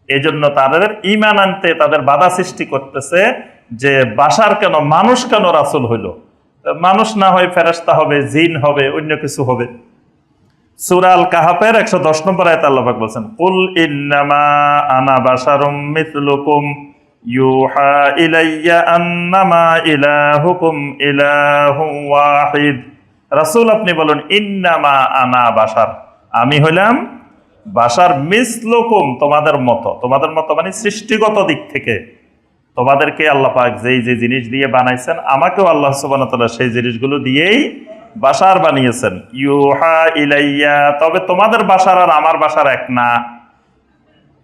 A: এই জন্য তাদের ঈমান আনতে তাদের বাধা সৃষ্টি করতেছে, যে বাশার কেন, মানুষ কেন রাসূল হইল? মানুষ না হয় ফেরেশতা হবে, জিন হবে, অন্য কিছু হবে। সূরা আল কাহাফের 110 নম্বর আয়াতে আল্লাহ পাক বলেন, কুল ইন্নামা আনা বাশারুম মিথলুকুম ইউহা ইলাইয়া আন্নামা ইলাহুকুম ইলাহুম ওয়াহিদ। রাসূল আপনি বলুন, ইন্নামা আনা বাশার, আমি হইলাম বাশার মিসলুকুম, তোমাদের মতো। তোমাদের মতো মানে সৃষ্টিগত দিক থেকে তোমাদেরকে আল্লাহ পাক যেই যে জিনিস দিয়ে বানাইছেন, আমাকেও আল্লাহ সুবহানাহু ওয়া তাআলা সেই জিনিসগুলো দিয়েই বাশার বানিয়েছেন। ইউহা ইলাইয়া, তবে তোমাদের বাশার আর আমার বাশার এক না।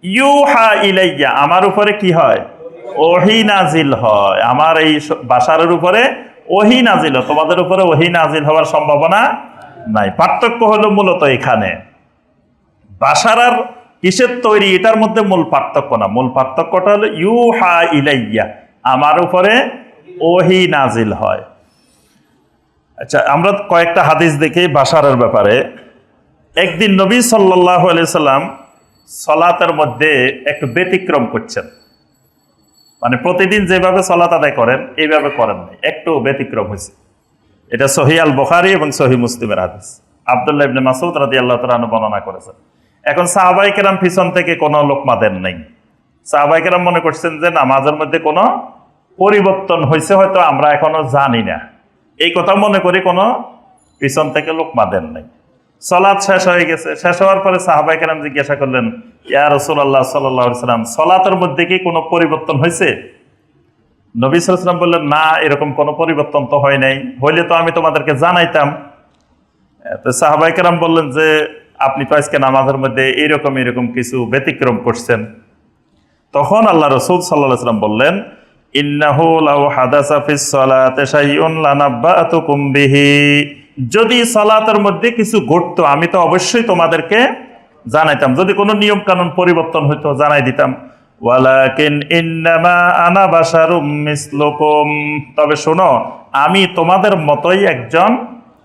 A: ইউহা ইলাইয়া, আমার উপরে কি হয়? ওহী নাজিল হয়। আমার এই বাশারের উপরে ওহী নাজিল হয়, তোমাদের উপরে ওহী নাজিল হওয়ার সম্ভাবনা নাই। পার্থক্য হলো মূলত এখানে, বাশার আর কিসের তৈরি এটার মধ্যে মূল পার্থক্য না। মূল পার্থক্যটা হলো ইউহা ইলাইয়া, আমার উপরে ওহী নাজিল হয়। আচ্ছা, আমরা কয়েকটা হাদিস দেখি বাশারের ব্যাপারে। একদিন নবী সাল্লাল্লাহু আলাইহি সাল্লাম সালাতের মধ্যে একটু ব্যতিক্রম করছেন, মানে প্রতিদিন যেভাবে সালাত আদায় করেন এইভাবে করেন নাই, একটু ব্যতিক্রম হয়েছে। এটা সহিহ আল বুখারী এবং সহিহ মুসলিমের হাদিস। আব্দুল্লাহ ইবনে মাসউদ রাদিয়াল্লাহু তাআলা আনহু বর্ণনা করেছেন। এখন সাহাবায়ে কেরাম পিছন থেকে কোনো লোকমা দেন নাই। সাহাবায়ে কেরাম মনে করছেন যে নামাজের মধ্যে কোনো পরিবর্তন হয়েছে, হয়তো আমরা এখনো জানি না, এই কথা মনে করি কোনো পিছন থেকে লোকমা দেন নাই। সালাত শেষ হয়ে গেছে। শেষ হওয়ার পরে সাহাবায়ে কেরাম জিজ্ঞাসা করলেন, ইয়া রাসূলুল্লাহ সাল্লাল্লাহু আলাইহি ওয়াসাল্লাম, সালাতের মধ্যে কি কোনো পরিবর্তন হয়েছে? নবী সাল্লাল্লাহু আলাইহি ওয়াসাল্লাম বললেন, না, এরকম কোনো পরিবর্তন তো হয় নাই, হইলে তো আমি তোমাদেরকে জানাইতাম। তো সাহাবায়ে কেরাম বললেন যে আপনি তো আজকে নামাজের মধ্যে এরকম কিছু ব্যতিক্রম করছেন। তখন আল্লাহ রাসূল সাল্লাল্লাহু আলাইহি ওয়াসাল্লাম বললেন, ইন্নাহু লাউ হাদাসা ফিস সালাতি শাইউন লানাব্বাতুকুম বিহি, যদি সালাতের মধ্যে কিছু ঘটতো আমি তো অবশ্যই তোমাদেরকে জানাইতাম, যদি কোনো নিয়ম কানুন পরিবর্তন হইতো জানাই দিতাম। ওয়ালাকিন ইন্নামা আনা বাশারুম মিসলুকুম, তবে শোনো, আমি তোমাদের মতোই একজন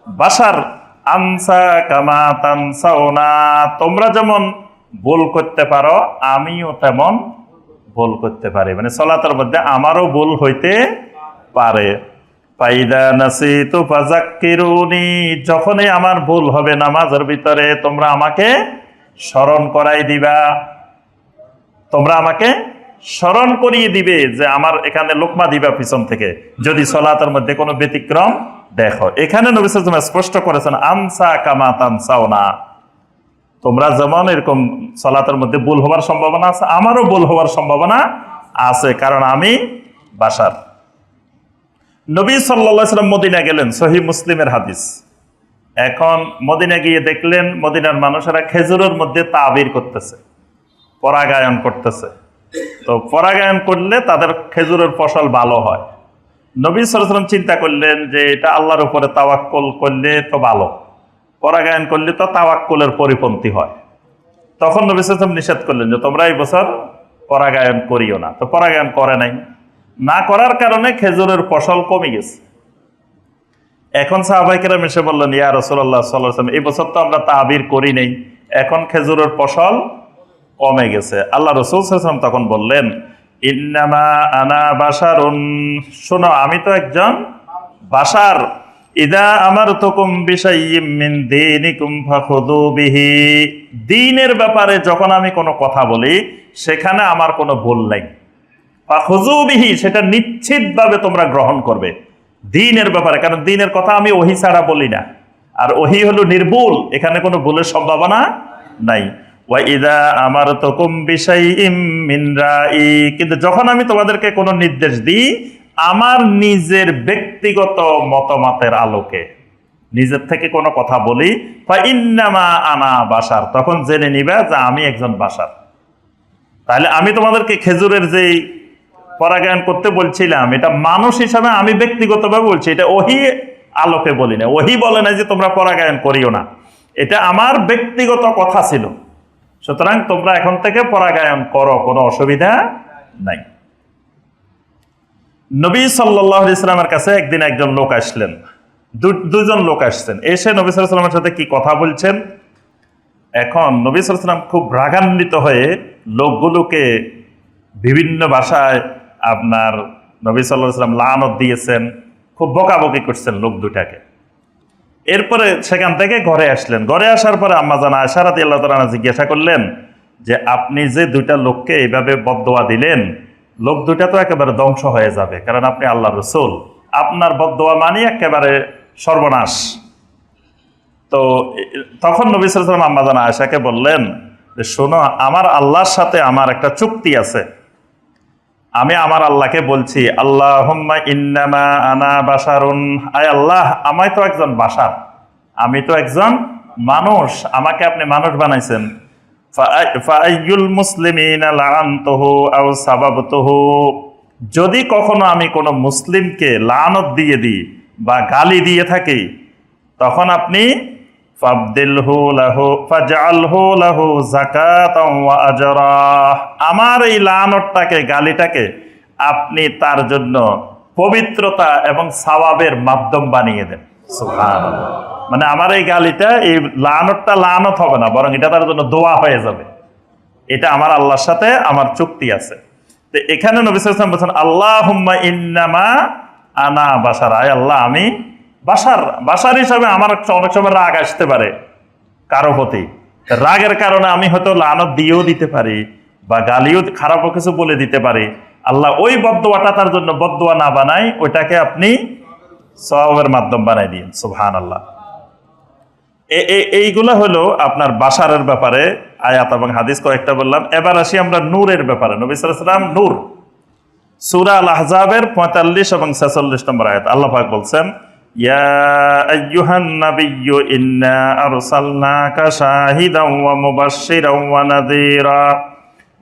A: বাশার। আনসা কামা তানসাউনা, তোমরা যেমন ভুল করতে পারো আমিও তেমন ভুল করতে পারি, মানে সালাতের মধ্যে আমারও ভুল হইতে পারে। ফাইদা নাসিতু ফাযাক্কিরুনি, যখনই আমার ভুল হবে নামাজের ভিতরে তোমরা আমাকে স্মরণ করাই দিবা, তোমরা আমাকে স্মরণ করিয়ে দিবে যে আমার এখানে লোকমা দিবা পিছন থেকে, যদি সালাতের মধ্যে কোনো ব্যতিক্রম দেখো। এখানে নবী সাল্লাল্লাহু আলাইহি ওয়াসাল্লাম স্পষ্ট করেছেন, আনসা কামা তানসাউনা, তোমরা যেমন এরকম সালাতের মধ্যে ভুল হওয়ার সম্ভাবনা আছে, আমারও ভুল হওয়ার সম্ভাবনা আছে, কারণ আমি বাশার। নবী সাল্লাল্লাহু আলাইহি ওয়াসাল্লাম মদিনা গেলেন, সহিহ মুসলিমের হাদিস। এখন মদিনা গিয়ে দেখলেন মদিনার মানুষেরা খেজুরের মধ্যে তাবির করতেছে, পরাগায়ন করতেছে। তো পরাগায়ন করলে তাদের খেজুরের ফসল ভালো হয়। নবী সাল্লাল্লাহু আলাইহি ওয়াসাল্লাম চিন্তা করলেন যে এটা আল্লাহর উপরে তাওয়াক্কুল করলে তো ভালো, পরাগায়ন করলে তো তাওয়াক্কুলের পরিপন্থী হয়। তখন নবী সাল্লাল্লাহু আলাইহি ওয়াসাল্লাম নিষেধ করলেন যে তোমরা এই বছর পরাগায়ন করিও না। তো পরাগায়ন করে নাই, না করার কারণে খেজুরের ফসল কমে গেছে। এখন সাহাবায়ে কেরাম এসে বললেন, ইয়া রাসূলুল্লাহ সাল্লাল্লাহু আলাইহি ওয়াসাল্লাম, এই বছর তো আমরা তাবির করি নাই, এখন খেজুরের ফসল কমে গেছে। আল্লাহ রাসূল সাল্লাল্লাহু আলাইহি ওয়াসাল্লাম তখন বললেন, ইন্নামা আনা বাশারুন, শোনো আমি তো একজন বাশার। ইদা আমারতুকুম বিশাইয়্যিম মিন দীনিকুম ফাখুযু বিহি, দ্বীনের ব্যাপারে যখন আমি কোনো কথা বলি সেখানে আমার কোনো ভুল নাই, ফাখুযু বিহি, সেটা নিশ্চিতভাবে তোমরা গ্রহণ করবে দ্বীনের ব্যাপারে, কারণ দ্বীনের কথা আমি ওহী ছাড়া বলি না, আর ওহী হলো নির্ভুল, এখানে কোনো ভুলের সম্ভাবনা নাই। ওয়া ইদা আমারতুকুম বিশাইইম মিন রাই, কিন্তু যখন আমি তোমাদেরকে কোনো নির্দেশ দিই আমার নিজের ব্যক্তিগত মতামতের আলোকে, নিজের থেকে কোনো কথা বলি, ফা ইন্নামা আনা বাশার, তখন জেনে নিবা যে আমি একজন বাশার। তাহলে আমি তোমাদেরকে খেজুরের যেই পরাগায়ন করতে বলছিলাম এটা মানুষ হিসাবে আমি ব্যক্তিগতভাবে বলছি, এটা ওহী আলোকে বলি না, ওহী বলে না যে তোমরা পরাগায়ন করিও না, এটা আমার ব্যক্তিগত কথা ছিল। সুতরাং তোমরা এখন থেকে পরাগায়ন করো, কোনো অসুবিধা নাই। নবী সাল্লাল্লাহু আলাইহি ওয়াসাল্লামের কাছে একদিন একজন লোক আসলেন, দুজন লোক আসছেন, এসে নবী সাল্লাল্লাহু আলাইহি ওয়াসাল্লামের সাথে কি কথা বলছেন। এখন নবী সাল্লাল্লাহু আলাইহি ওয়াসাল্লাম খুব রাগান্বিত হয়ে লোকগুলোকে বিভিন্ন ভাষায় আপনার নবী সাল্লাল্লাহু আলাইহি ওয়াসাল্লাম লানত দিয়েছেন, খুব বকাবকি করছেন লোক দুটাকে। এরপরে সেখান থেকে ঘরে আসলেন। ঘরে আসার পরে আম্মা জান আয়েশা রাদিয়াল্লাহু তাআলা আনহা জিজ্ঞাসা করলেন যে আপনি যে দুইটা লোককে এইভাবে বদদোয়া দিলেন, লোক দুইটা তো একেবারে ধ্বংস হয়ে যাবে, কারণ আপনি আল্লাহর রাসূল, আপনার বদদোয়া মানে একেবারে সর্বনাশ। তো তখন নবী সাল্লাল্লাহু আলাইহি ওয়াসাল্লাম আম্মা জান আয়েশাকে বললেন যে শোনো, আমার আল্লাহর সাথে আমার একটা চুক্তি আছে, আমি আমার আল্লাহকে বলছি, আল্লাহুম্মা ইন্নামা আনা বাশারুন, আয় আল্লাহ আমি তো একজন বাশার, আমি তো একজন মানুষ, আমাকে আপনি মানুষ বানাইছেন। ফাআইয়ুল মুসলিমিনা লাআনতুহু আও সাবাবতুহু, যদি কখনো আমি কোনো মুসলিমকে লানত দিয়ে দিই বা গালি দিয়ে থাকি তখন আপনি ফাবদিলহু লাহু ফাজআলহু লাহু যাকাতান ওয়া আজরা, আমার এই লানতটাকে গালিটাকে আপনি তার জন্য পবিত্রতা এবং সওয়াবের মাধ্যম বানিয়ে দেন। সুবহানাল্লাহ, মানে আমার এই গালিটা, এই লানতটা লানত হবে না, বরং এটা তার জন্য দোয়া হয়ে যাবে। এটা আমার আল্লাহর সাথে আমার চুক্তি আছে। তো এখানে নবী সাল্লাল্লাহু আলাইহি ওয়াসাল্লাম বলেন আল্লাহুম্মা ইন্নামা আনা বাশার, আয় আল্লাহ আমি বাসার হিসাবে আমার অনেক সময় রাগ আসতে পারে কারো প্রতি। রাগের কারণে আমি হয়তো লানত দিয়েও দিতে পারি বা গালিও খারাপও কিছু বলে দিতে পারি। আল্লাহ ওই বদদোয়াটা তার জন্য বদদোয়া না বানাই, ওইটাকে আপনি সওয়াবের মাধ্যম বানাই দিন। সুবহানাল্লাহ। এইগুলা হলো আপনার বাশারের ব্যাপারে আয়াত এবং হাদিস কয়েকটা বললাম। এবার আসি আমরা নূরের ব্যাপারে। নবী সাল্লাল্লাহু আলাইহি ওয়াসাল্লাম নূর। সূরা আল আহজাবের 45 এবং 46 নম্বর আয়াত আল্লাহ পাক বলছেন, ইয়া আইয়ুহান নাবিয়্যু ইন্না আরসালনাকা শাহিদান ওয়া মুবাশশিরান ওয়া নাযীরা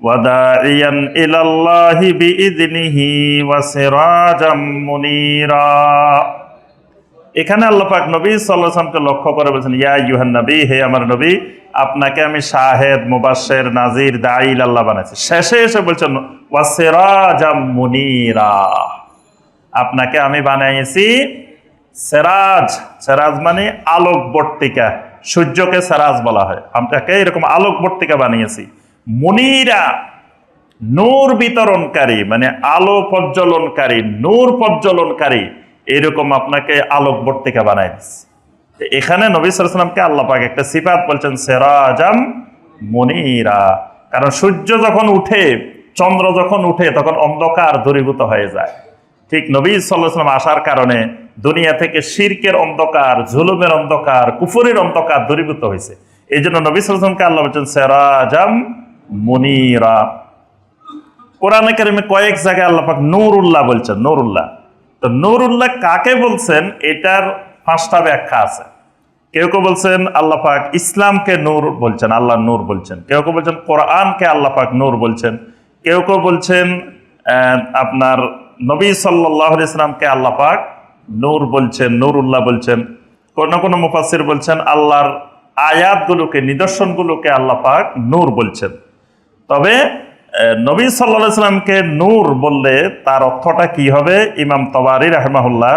A: ওয়া দাঈয়ান ইলাল্লাহি বিইযনিহি ওয়া সিরাজাম মুনীরা। এখানে আল্লাহ পাক নবী সাল্লাল্লাহু আলাইহি ওয়াসাল্লামকে লক্ষ্য করে বলেছেন, ইয়া আইয়ুহান নবী, হে আমার নবী, আপনাকে আমি শাহেদ, মুবাশশির, নাজির, দাঈ ইলাল্লাহ বানাইছি। শেষে এসে বলছেন ওয়া সিরাজাম মুনীরা, আপনাকে আমি বানাইছি সিরাজ। সিরাজ মানে আলোকবর্তিকা, সূর্যকে সিরাজ বলা হয়। আপনাকে এরকম আলোকবর্তিকা বানিয়েছি। মুনীরা, নূর বিতরণকারী, মানে আলো প্রজ্বলনকারী, নূর প্রজ্বলনকারী, এরকম আপনাকে আলোকবর্তিকা বানাই দিচ্ছে। এখানে নবী সাল্লাল্লাহু আলাইহি ওয়াসাল্লামকে আল্লাহ পাক একটা সিফাত বলছেন সিরাজাম মুনীরা, কারণ সূর্য যখন উঠে, চন্দ্র যখন উঠে, তখন অন্ধকার দূরীভূত হয়ে যায়। ঠিক নবী সাল্লাল্লাহু আলাইহি ওয়াসাল্লাম আসার কারণে দুনিয়া থেকে শিরকের অন্ধকার, জুলুমের অন্ধকার, কুফরের অন্ধকার দূরীভূত হয়েছে। এই জন্য নবী সাল্লাল্লাহু আলাইহি ওয়াসাল্লামকে আল্লাহ বলছেন সিরাজাম মুনীরা। কোরআনে কারিমে কয়েক জায়গায় আল্লাহ পাক নূরুল্লাহ বলছেন, নূরুল্লাহ। তো নূরুল্লাহ কাকে বলছেন, এটার 5টা ব্যাখ্যা আছে। কেউ কেউ বলছেন আল্লাহ পাক ইসলামকে নূর বলছেন, আল্লাহ নূর বলছেন। কেউ কেউ বলছেন কোরআনকে আল্লাহ পাক নূর বলছেন। কেউ কেউ বলছেন আপনার নবী সাল্লাল্লাহু আলাইহি ওয়াসাল্লামকে আল্লাহ পাক নূর বলছেন, নূরুল্লাহ বলছেন। কোন মুফাসসির বলছেন আল্লাহর আয়াতগুলোকে, নিদর্শনগুলোকে আল্লাহ পাক নূর বলছেন। তবে নবী সাল্লাল্লাহু আলাইহি ওয়াসাল্লামকে নূর বললে তার অর্থটা কি হবে, ইমাম তাবারী রাহিমাহুল্লাহ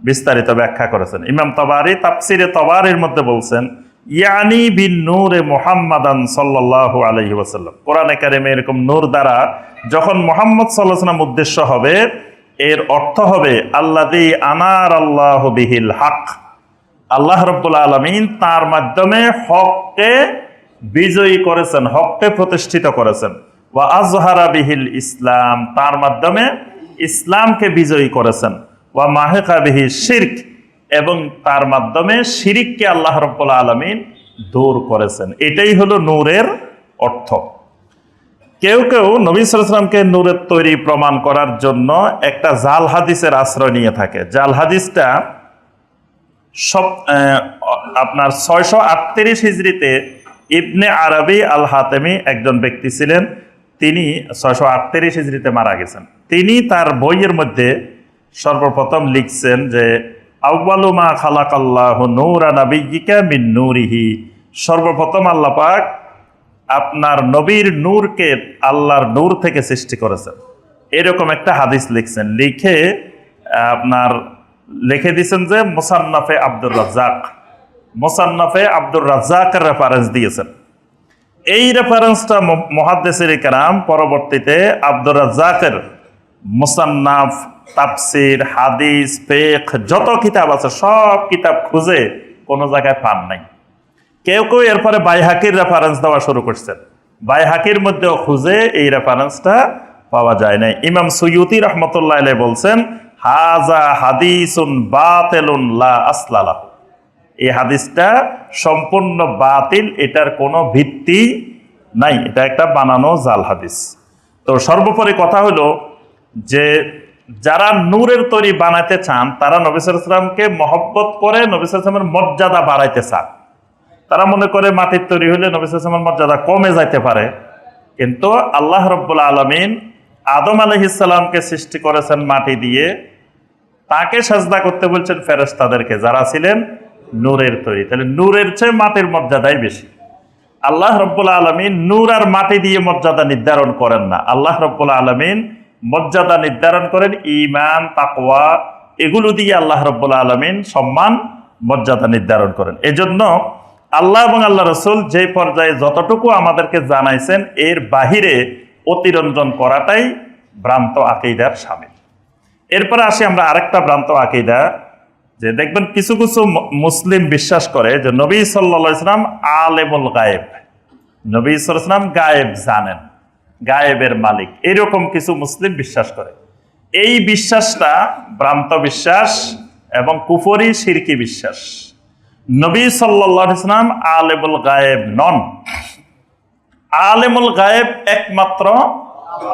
A: বিস্তারিত ব্যাখ্যা করেছেন। ইমাম তাবারী তাফসিরে তাবারীর মধ্যে বলছেন, ইয়ানি বিন নূরে মুহাম্মাদান সাল্লাল্লাহু আলাইহি ওয়াসাল্লাম। কোরআনে কারিমে এরকম নূর দ্বারা যখন মুহাম্মদ সাল্লাল্লাহু আলাইহি ওয়াসাল্লাম উদ্দেশ্য হবে, এর অর্থ হবে আল্লাযী আনার আল্লাহু বিহিল হক, আল্লাহ রাব্বুল আলামিন তার মাধ্যমে হককে বিজয়ী করেছেন, হককে প্রতিষ্ঠিত করেছেন। ওয়া আযহারা বিহিল ইসলাম, তার মাধ্যমে ইসলামকে বিজয়ী করেছেন। ওয়া মাহাকা বিহি শিরক, এবং তার মাধ্যমে শিরিককে আল্লাহ রাব্বুল আলামিন দূর করেছেন। এটাই হলো নূরের অর্থ। কেউ কেউ নবী সাল্লাল্লাহু আলাইহি ওয়াসাল্লামকে নূরের তৈরি প্রমাণ করার জন্য একটা জাল হাদিসের আশ্রয় নিয়ে থাকে। জাল হাদিসটা আপনার 638 হিজরিতে ইবনে আরবি আল হাতেমি একজন ব্যক্তি ছিলেন। তিনি 638 হিজরিতে মারা গেছেন। তিনি তার বইয়ের মধ্যে সর্বপ্রথম লিখছেন যে আউয়ালু মা খালাকাল্লাহু নূরা নাবিয়্যিকা মিন নূরিহি, সর্বপ্রথম আল্লাহ পাক আপনার নবীর নূরকে আল্লাহর নূর থেকে সৃষ্টি করেছেন। এরকম একটা হাদিস লিখছেন। লিখে আপনার লিখে দিয়েছেন যে মুসান্নাফে আব্দুর রাজ্জাক, মুসান্নাফে আব্দুর রাজ্জাকের রেফারেন্স দিয়েছেন। এই রেফারেন্সটা মুহাদ্দিসিনে কেরাম পরবর্তীতে আব্দুর রাজ্জাকের মুসান্নাফ, তাফসির, হাদিস, ফিকহ যত কিতাব আছে সব কিতাব খুঁজে কোনো জায়গায় পান নাই। কেউ কেউ এরপরে বাইহাকির রেফারেন্স দেওয়া শুরু করছেন। বাইহাকির মধ্যেও খুঁজে এই রেফারেন্সটা পাওয়া যায় নাই। ইমাম সুয়ুতি রাহমাতুল্লাহ আলাইহি বলছেন হাযা হাদিসুন বাতিলুন লা আসলা লাহু, এই হাদিসটা সম্পূর্ণ বাতিল, এটার কোনো ভিত্তি নাই, এটা একটা বানানো জাল হাদিস। তো সর্বোপরি কথা হলো যে যারা নূরের তৈরি বানাতে চান তারা নবী সাল্লাল্লাহু আলাইহি ওয়াসাল্লামকে মহব্বত করে নবী সাল্লাল্লাহু আলাইহি ওয়াসাল্লামের মর্যাদা বাড়াইতে চান। তারা মনে করে মাটির তৈরি হলে নবী সাল্লাল্লাহু আলাইহি ওয়াসাল্লামের মর্যাদা কমে যাইতে পারে। কিন্তু আল্লাহ রাব্বুল আলামিন আদম আলাইহিস সালামকে সৃষ্টি করেছেন মাটি দিয়ে, তাকে সাজদা করতে বলছেন ফেরেশতাদেরকে যারা ছিলেন নূরের তৈরি। তাহলে নূরের চেয়ে মাটির মর্যাদাই বেশি। আল্লাহ রাব্বুল আলামিন নূর আর মাটি দিয়ে মর্যাদা নির্ধারণ করেন না। আল্লাহ রাব্বুল আলামিন মর্যাদা নির্ধারণ করেন ঈমান, তাকওয়া, এগুলো দিয়ে আল্লাহ রাব্বুল আলামিন সম্মান, মর্যাদা নির্ধারণ করেন। এজন্য আল্লাহ এবং আল্লাহ রাসূল যে পর্যায়ে যতটুকু আমাদেরকে জানাইছেন এর বাহিরে অতিরঞ্জন করাটাই ভ্রান্ত আকীদার শামিল। এরপরে আসি আমরা আরেকটা ভ্রান্ত আকীদা, যে দেখবেন কিছু কিছু মুসলিম বিশ্বাস করে যে নবী সাল্লাল্লাহু আলাইহি ওয়াসাল্লাম আলেমুল গায়েব, নবী সাল্লাল্লাহু আলাইহি ওয়াসাল্লাম গায়েব জানেন, গায়েবের মালিক, এরকম কিছু মুসলিম বিশ্বাস করে। এই বিশ্বাসটা ভ্রান্ত বিশ্বাস এবং কুফরি শিরকি বিশ্বাস। নবী সাল্লাল্লাহু আলাইহি ওয়াসাল্লাম আলেমুল গায়েব নন। আলেমুল গায়েব একমাত্র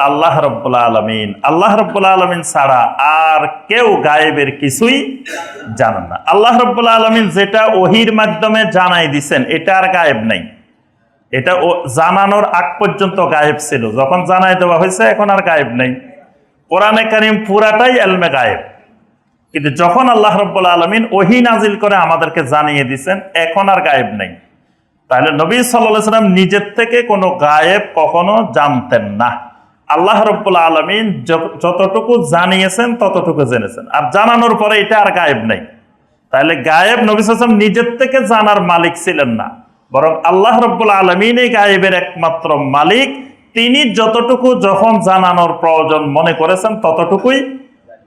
A: আল্লাহ রাব্বুল আলামিন। আল্লাহ রাব্বুল আলামিন ছাড়া আর কেউ গায়েবের কিছুই জানেন না। আল্লাহ রাব্বুল আলামিন যেটা ওহীর মাধ্যমে জানাই দিছেন এটা আর গায়েব নাই। এটা জানানোর আগ পর্যন্ত গায়েব ছিল, যখন জানাই দেওয়া হয়েছে এখন আর গায়েব নেই। কোরআনে কারীম পুরাটাই ইলমে গায়েব, কিন্তু যখন আল্লাহ রাব্বুল আলামিন ওহী নাজিল করে আমাদেরকে জানিয়ে দিছেন এখন আর গায়েব নেই। তাহলে নবী সাল্লাল্লাহু আলাইহি ওয়াসাল্লাম নিজের থেকে কোনো গায়েব কখনো জানতেন না। আল্লাহ রাব্বুল আলামিন যতটুকু জানিয়েছেন ততটুকু জেনেছেন, আর জানানোর পরে এটা আর গায়েব নেই। তাহলে গায়েব নবী সাল্লাল্লাহু আলাইহি ওয়াসাল্লাম নিজের থেকে জানার মালিক ছিলেন না, বরং আল্লাহ রাব্বুল আলামিন এই গায়েবের একমাত্র মালিক। তিনি যতটুকু যখন জানানোর প্রয়োজন মনে করেছেন ততটুকুই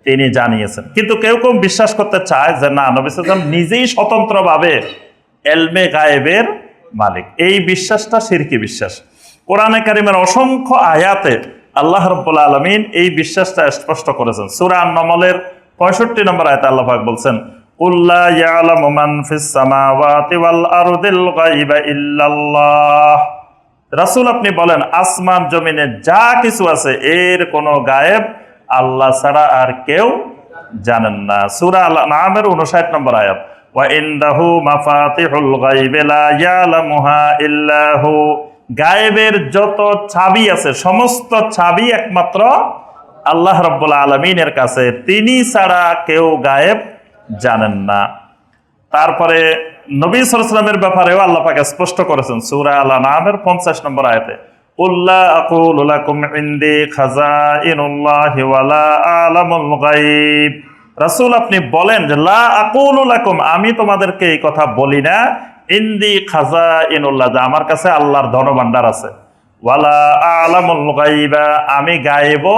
A: তিনি জানিয়েছেন। কিন্তু কেউ কেউ বিশ্বাস করতে চায় যে না, নবী সাল্লাল্লাহু আলাইহি ওয়াসাল্লাম নিজেই স্বতন্ত্রভাবে ইলমে গায়েবের মালিক। এই বিশ্বাসটা শিরকি বিশ্বাস। কোরআনে কারীমের অসংখ্য আয়াতে আল্লাহ রাব্বুল আলামিন এই বিশ্বাসটা স্পষ্ট করেছেন। সূরা আন-নামলের 65 নম্বর আয়াতে আল্লাহ পাক বলছেন, কুল লা ইয়ালামু মান ফিস সামাওয়াতি ওয়াল আরদিল গায়বা ইল্লাল্লাহ। রাসূল আপনি বলেন, আসমান জমিনে যা কিছু আছে এর কোনো গায়েব আল্লাহ ছাড়া আর কেউ জানেন না। সূরা আল-আনআমের 59 নম্বর আয়াত, ওয়া ইনদাহু মাফাতিহুল গায়বি লা ইয়ালামুহা ইল্লা হু। গায়েবের যত চাবি আছে সমস্ত চাবি একমাত্র আল্লাহ রাব্বুল আলামিনের কাছে, তিনি ছাড়া কেউ গায়েব জানেন না। তারপরে নবী সাল্লাল্লাহু আলাইহি ওয়াসাল্লামের ব্যাপারেও আল্লাহ পাক স্পষ্ট করেছেন সূরা আল-আনআমের 50 নম্বর আয়াতে, কুল লা আকুলু লাকুম ইনদি খাযাইনুল্লাহি ওয়া লা আ'লামুল গায়ব। রাসূল আপনি বলেন যে লা আকুলু লাকুম, আমি তোমাদেরকে এই কথা বলি না, ইনদি খাযাইনুল্লাহ, যে আমার কাছে আল্লাহর ধনভাণ্ডার আছে, ওয়ালা আ'লামুল গায়বা, আমি গায়েবও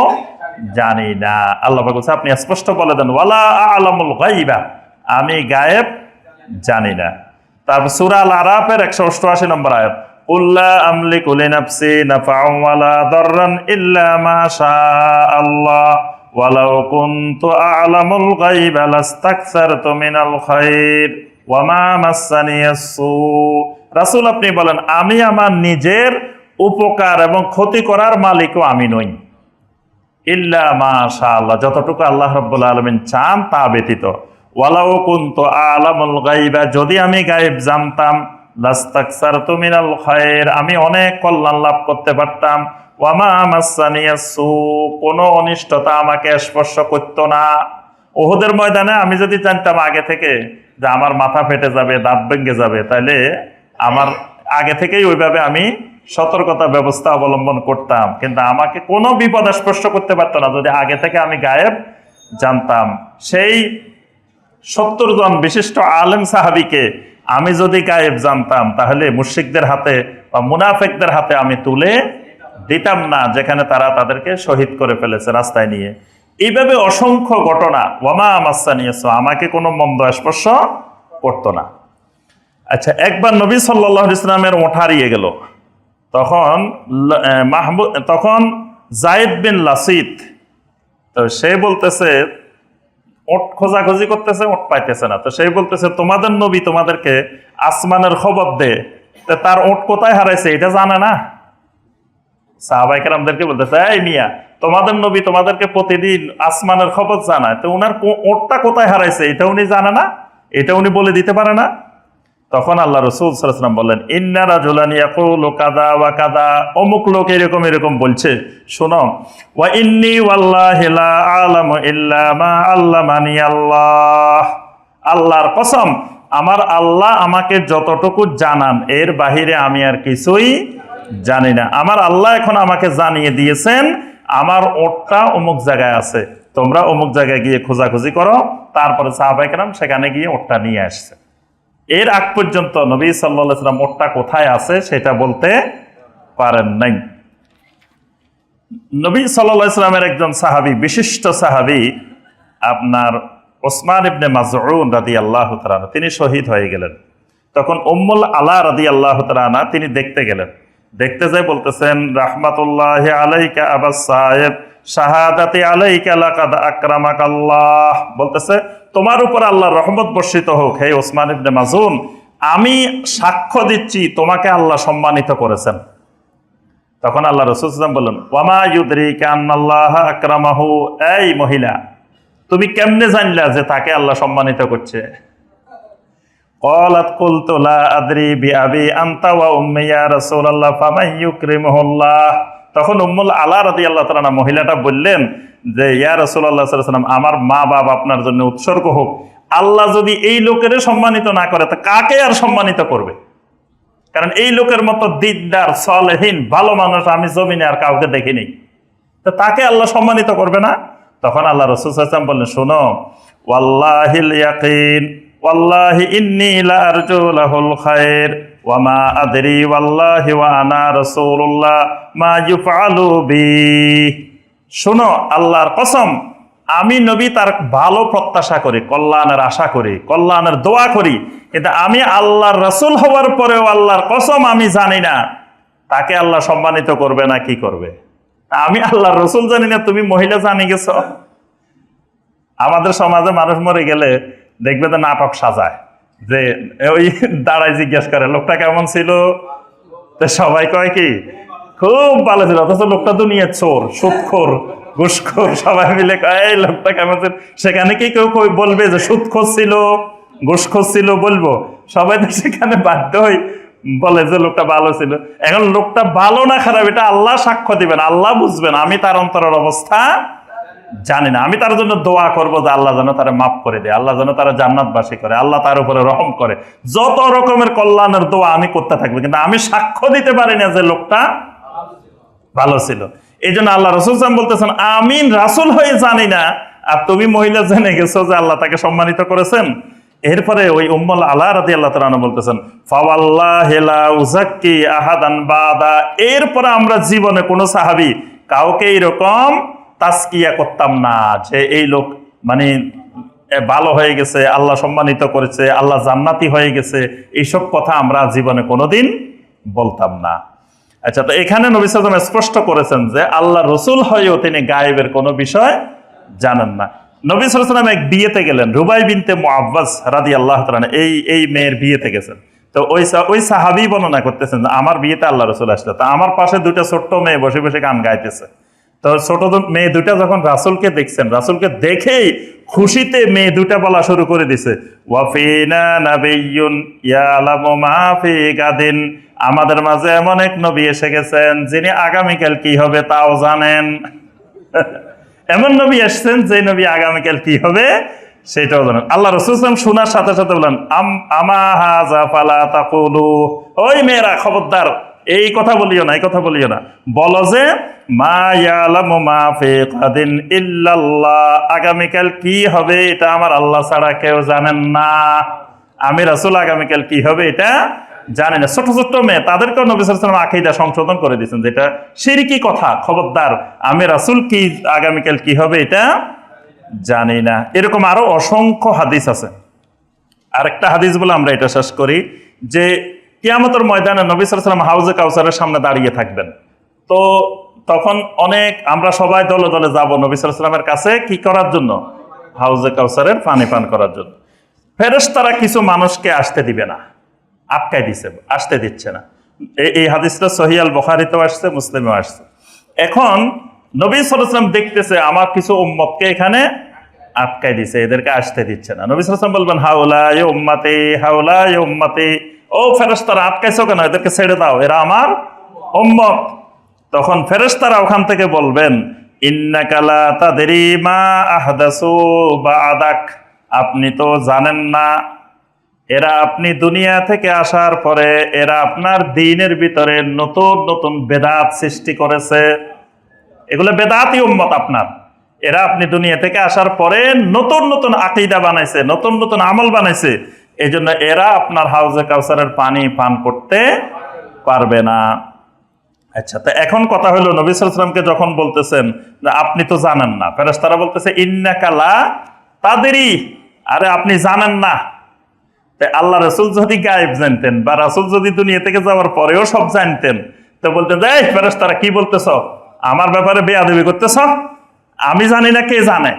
A: জানি না। আল্লাহ পাক বলছে আপনি স্পষ্ট বলে দেন ওয়ালা আ'লামুল গায়বা, আমি গায়েব জানি না। তারপর সূরা আল-আরাফের 188 নম্বর আয়াত, কুল লা আমলিকু লিনাফসি নাফআন ওয়ালা দাররান ইল্লা মা শাআল্লাহ ওয়ালাউ কুনতু আ'লামুল গায়বা লাস্তাকসারতু মিনাল খায়র ওয়া মা মাসসানিয়াস সু। রাসূল আপনি বলেন আমি আমার নিজের উপকার এবং ক্ষতি করার মালিকও আমি নই, ইল্লা মা শাআল্লাহ, যতটুকু আল্লাহ রাব্বুল আলামিন চান তা ব্যতীত। ওয়ালাউ কুনতু আ'লামুল গায়বা, যদি আমি গায়েব জানতাম, লাস্তাকসারতু মিনাল খায়র, আমি অনেক কল্যাণ লাভ করতে পারতাম, ওয়া মা মাসসানিয়াস সু, কোনো অনিষ্টতা আমাকে স্পর্শ করত না। উহুদের ময়দানে আমি যদি জানতাম আগে থেকে যে আমার মাথা ফেটে যাবে, দাঁত ভেঙে যাবে, তাহলে আমার আগে থেকেই ওইভাবে আমি সতর্কতা ব্যবস্থা অবলম্বন করতাম, কিন্তু আমাকে কোনো বিপদ স্পর্শ করতে পারতো না যদি আগে থেকে আমি গায়েব জানতাম। সেই 70 জন বিশিষ্ট আলেম সাহাবীকে আমি যদি গায়েব জানতাম তাহলে মুশরিকদের হাতে বা মুনাফিকদের হাতে আমি তুলে দিতাম না, যেখানে তারা তাদেরকে শহীদ করে ফেলেছে রাস্তায় নিয়ে। এইভাবে অসংখ্য ঘটনা, ওয়ামা মাসসানিয়াস, আমাকে কোনো মন্দ স্পর্শ করতো না। আচ্ছা, একবার নবী সাল্লাল্লাহু আলাইহি ওয়াসাল্লামের ওঠ হারিয়ে গেল, তখন যায়েদ বিন লাসিত, তো সে বলতেছে ওট খোঁজাখুঁজি করতেছে, ওট পাইতেছে না, তো সেই বলতেছে তোমাদের নবী তোমাদেরকে আসমানের খবর দে, তার ওট কোথায় হারাইছে এটা জানে না? সাহাবায়ে কেরামদেরকে বলতেছে, এই মিয়া, তোমাদের নবী তোমাদেরকে প্রতিদিন আসমানের খবর জানায়, তো উনার ওটটা কোথায় হারাইছে এটা উনি জানে না? এটা উনি বলে দিতে পারে না? তখন আল্লাহ রাসূল সাল্লাল্লাহু আলাইহি ওয়াসাল্লাম বললেন, ইন্না রাজুলান ইয়াকুলু কাযা ওয়া কাযা, অমুক লোক এরকম এরকম বলছে, শোনো, ওয়া ইন্নী ওয়াল্লাহি লা আ'লামু ইল্লা মা আল্লামানি আল্লাহ, আল্লাহর কসম আমার আল্লাহ আমাকে যতটুকু জানান এর বাহিরে আমি আর কিছুই জানি না। আমার আল্লাহ এখন আমাকে জানিয়ে দিয়েছেন আমার ওটটা অমুক জায়গায় আছে, তোমরা অমুক জায়গায় গিয়ে খোঁজাখুঁজি করো। তারপরে সাহাবায়ে কেরাম সেখানে গিয়ে ওটটা নিয়ে আসছে। এর আগ পর্যন্ত নবী সাল্লাল্লাহু আলাইহি ওয়াসাল্লাম ওটটা কোথায় আছে সেটা বলতে পারেন নাই। নবী সাল্লাল্লাহু আলাইহি ওয়াসাল্লামের একজন সাহাবী, বিশিষ্ট সাহাবী, আপনার ওসমান ইবনে মাজউন রাদিয়াল্লাহু তাআলা আনহু তিনি শহীদ হয়ে গেলেন। তখন উম্মুল আলা রাদিয়াল্লাহু তাআলা আনহা তিনি দেখতে গেলেন। দেখতে যাই বলতেছেন, রাহমাতুল্লাহি আলাইকা আবাস সাহেব, শাহাদাতি আলাইকা লাকাদ আকরামাকাল্লাহ, বলতেছে তোমার উপর আল্লাহর রহমত বর্ষিত হোক হে ওসমান ইবনে মাজউন, আমি সাক্ষ্য দিচ্ছি তোমাকে আল্লাহ সম্মানিত করেছেন। তখন আল্লাহ রাসূল সাল্লাল্লাহু আলাইহি ওয়াসাল্লাম বললেন, ওয়ামা ইউদরিকা আন্নাল্লাহা আকরামাহু, এই মহিলা তুমি কেমনে জানলা যে তাকে আল্লাহ সম্মানিত করছে? ক্বালাত কুলতু লা আদরি বিআবি আনতা ওয়া উম্মি ইয়া রাসূলুল্লাহ ফামান ইউকরিমুহুল্লাহ। তখন উম্মুল আলা রাদিয়াল্লাহু তাআলা আনহা মহিলাটা বললেন যে ইয়া রাসূলুল্লাহ সাল্লাল্লাহু আলাইহি ওয়াসাল্লাম, আমার মা বাবা আপনার জন্য উৎসর্গ হোক, আল্লাহ যদি এই লোকের সম্মানিত না করে তা কাকে আর সম্মানিত করবে? কারণ এই লোকের মতো দিনদার সালেহীন ভালো মানুষ আমি জমিনে আর কাউকে দেখিনি, তো তাকে আল্লাহ সম্মানিত করবে না? তখন আল্লাহ রাসূল সাল্লাল্লাহু আলাইহি ওয়াসাল্লাম বললেন, শোনো, ওয়াল্লাহিল ইয়াকিন ওয়াল্লাহি ইন্নী লা আরজু লাহুল খায়র ওয়া মা আদরি ওয়াল্লাহি ওয়া আনা রাসূলুল্লাহ মা ইউফআলু বি। শোনো, আল্লাহর কসম, আমি নবী তার ভালো প্রত্যাশা করি, কল্যাণের আশা করি, কল্যাণের দোয়া করি, কিন্তু আমি আল্লাহর রাসূল হওয়ার পরেও আল্লাহর কসম আমি জানি না তাকে আল্লাহ সম্মানিত করবে না কি করবে। আমি আল্লাহর রাসূল জানি না, তুমি মহিলা জানি গেছো। আমাদের সমাজে মানুষ মরে গেলে দেখবে তো নাটক সাজায়, যে ওই দাঁড়ায় জিজ্ঞেস করে লোকটা কেমন ছিল, তো সবাই কয় কি খুব ভালো ছিল, অথচ লোকটা তো নিয়ে চোর, সুদখোর, ঘুষখোর, সবাই মিলে কয় এই লোকটা কেমন ছিল। সেখানে কি কেউ বলবে যে সুদখোর ছিল, ঘুষখোর ছিল বলবো? সবাই তো সেখানে বাধ্য হই বলে যে লোকটা ভালো ছিল। এখন লোকটা ভালো না খারাপ এটা আল্লাহ সাক্ষ্য দিবেন, আল্লাহ বুঝবেন, আমি তার অন্তরের অবস্থা জানি না। আমি তার জন্য দোয়া করবো যে আল্লাহ যেন তারা মাফ করে দেয়, আল্লাহ যেন তারা জান্নাতবাসী করে, আল্লাহ তার উপরে রহম করে, যত রকমের কল্যাণের দোয়া আমি করতে থাকবো, কিন্তু আমি সাক্ষ্য দিতে পারি না যে লোকটা ভালো ছিল। এই জন্য আল্লাহ রাসূল সাল্লাল্লাহু আলাইহি ওয়াসাল্লাম বলতেছেন, আমিন রাসূল হয়ে জানি না, আর তুমি মহিলা জেনে গেছো যে আল্লাহ তাকে সম্মানিত করেছেন। এরপরে ওই উম্মুল আলা রাদিয়াল্লাহু তাআলা আনহা বলতেছেন, ফাওয়াল্লাহি লা উযাক্কি আহাদান বাদা, এরপরে আমরা জীবনে কোনো সাহাবী কাউকে এরকম তাসকিয়া করতাম না যে এই লোক মানে ভালো হয়ে গেছে, আল্লাহ সম্মানিত করেছে, আল্লাহ জান্নাতি হয়ে গেছে, এইসব কথা আমরা জীবনে কোনোদিন বলতাম না। আচ্ছা, তো এখানে নবী সাল্লাল্লাহু আলাইহি ওয়াসাল্লাম স্পষ্ট করেছেন যে আল্লাহ রাসূল হয়েও তিনি গায়েবের কোনো বিষয় জানেন না। নবী সাল্লাল্লাহু আলাইহি ওয়াসাল্লাম এক বিয়েতে গেলেন, রুবাই বিনতে মুআওয়াজ রাদিয়াল্লাহু তাআলা এই মেয়ের বিয়েতে গেছেন। তো ওই সাহাবী বর্ণনা করতেছেন যে আমার বিয়েতে আল্লাহ রাসূল আসলো, তো আমার পাশে দুটো ছোট্ট মেয়ে বসে বসে গান গাইতেছে। তো ছোট মেয়ে দুটা যখন রাসূলকে দেখছেন, রাসূলকে দেখেই খুশিতে মেয়ে দুটা বলা শুরু করে দিছে, ওয়াফিনা নাবিয়্যুন ইয়ালামু মা ফি গাদিন, আমাদের মাঝে এমন এক নবী এসে গেছেন যিনি আগামীকাল কি হবে তাও জানেন। এমন নবী আসছেন যে নবী আগামীকাল কি হবে সেটাও জানেন। আল্লাহ রাসূল সাল্লাল্লাহু আলাইহি ওয়াসাল্লাম শোনার সাথে সাথে বলেন, আমা হাযা ফালা তাকুলু, ওই মেয়েরা খবরদার এই কথা বলিও না, এই কথা বলিও না, বলো যে মা ইয়ালামু মা ফি গাদিন ইল্লাল্লাহ, আগামীকাল কি হবে এটা আমার আল্লাহ ছাড়া কেউ জানেন না। আমি রাসূল আগামীকাল কি হবে এটা জানি না। ছোট ছোট মেয়ে তাদেরকেও নবী সাল্লাল্লাহু আলাইহি ওয়াসাল্লাম আকীদা সংশোধন করে দিয়েছেন, যেটা শিরকি কথা, খবরদার আমি রাসূল কি আগামীকাল কি হবে এটা জানি না। এরকম আরো অসংখ্য হাদিস আছে। আরেকটা হাদিস বলে আমরা এটা শেষ করি, যে কিয়ামতের ময়দানে নবী সাল্লাল্লাহু আলাইহি ওয়াসাল্লাম হাউজে কাউসারের সামনে দাঁড়িয়ে থাকবেন। তো তখন আমরা সবাই দলে দলে যাব নবী সাল্লাল্লাহু আলাইহি ওয়াসাল্লামের কাছে কি করার জন্য? হাউজে কাউসারের পানি পান করার জন্য। ফেরেশতারা কিছু মানুষকে আসতে দিবে না, আটকাই দিছে, আসতে দিচ্ছে না। এই হাদিসটা সহিহ আল বুখারীতেও আসছে, মুসলিমেও আসছে। এখন নবী সাল্লাল্লাহু আলাইহি ওয়াসাল্লাম দেখতেছে আমার কিছু উম্মতকে এখানে আটকাই দিছে, এদেরকে আসতে দিচ্ছে না। নবী সাল্লাল্লাহু আলাইহি ওয়াসাল্লাম বলবেন, হাউলাই উম্মতি হাউলাই উম্মতি, ও ফেরেশতারা আটকাইছো কেন, এদেরকে ছেড়ে দাও, এরা আমার উম্মত। তখন ফেরেশতারা ওখান থেকে বলবেন, ইন্নাকা লা তাদরি মা আহদাসু বা'দাক, আপনি তো জানেন না এরা আপনি দুনিয়া থেকে আসার পরে এরা আপনার দ্বীনের ভিতরে নতুন নতুন বেদাত সৃষ্টি করেছে। এগুলো বেদাতি উম্মত আপনার, এরা আপনি দুনিয়া থেকে আসার পরে নতুন নতুন আকীদা বানাইছে, নতুন নতুন আমল বানাইছে, এই জন্য এরা আপনার হাউজে কাউসারের পানি পান করতে পারবে না। আচ্ছা, তো এখন কথা হলো নবী সাল্লাল্লাহু আলাইহি ওয়াসাল্লামকে যখন বলতেছেন যে আপনি তো জানেন না, ফেরেশতারা বলতেছে ইন্নাকা লা তাদেরই। আরে আপনি জানেন না? আল্লাহ রসুল যদি গায়েব জানতেন বা রাসূল যদি দুনিয়া থেকে যাওয়ার পরেও সব জানতেন, তো বলতেন এই ফেরেশতারা কি বলতেছ, আমার ব্যাপারে বেয়াদবি করতেছ, আমি জানি না কে জানে।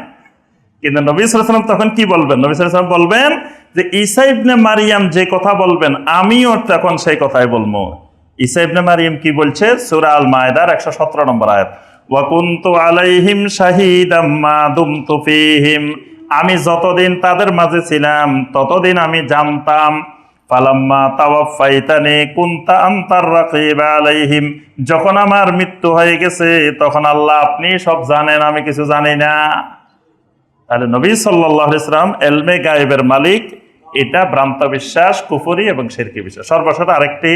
A: কিন্তু নবী সাল্লাল্লাহু আলাইহি ওয়াসাল্লাম তখন কি বলবেন? নবী সাল্লাল্লাহু আলাইহি ওয়াসাল্লাম বলবেন যে ঈসা ইবনে মারিয়াম যে কথা বলবেন আমিও তখন সেই কথাই বলবো। ঈসা ইবনে মারিয়াম কি বলছে? সূরা আল মায়েদার 117 নম্বর আয়াত, ওয়া কুনতু আলাইহিম শাহীদাম মা দুমতু ফীহিম, আমি যতদিন তাদের মাঝে ছিলাম ততদিন আমি জানতাম। ফালাম্মা তাওয়াফাইতানি কুনতা আনতার রাকিব আলাইহিম, যখন আমার মৃত্যু হয়ে গেছে তখন আল্লাহ আপনি সব জানেন, আমি কিছু জানি না। তাহলে নবী সাল্লাল্লাহু আলাইহি ওয়াসাল্লাম ইলমে গায়েবের মালিক, এটা ভ্রান্ত বিশ্বাস, কুফরি এবং শিরকি বিশ্বাস। সর্বশেষ আরেকটি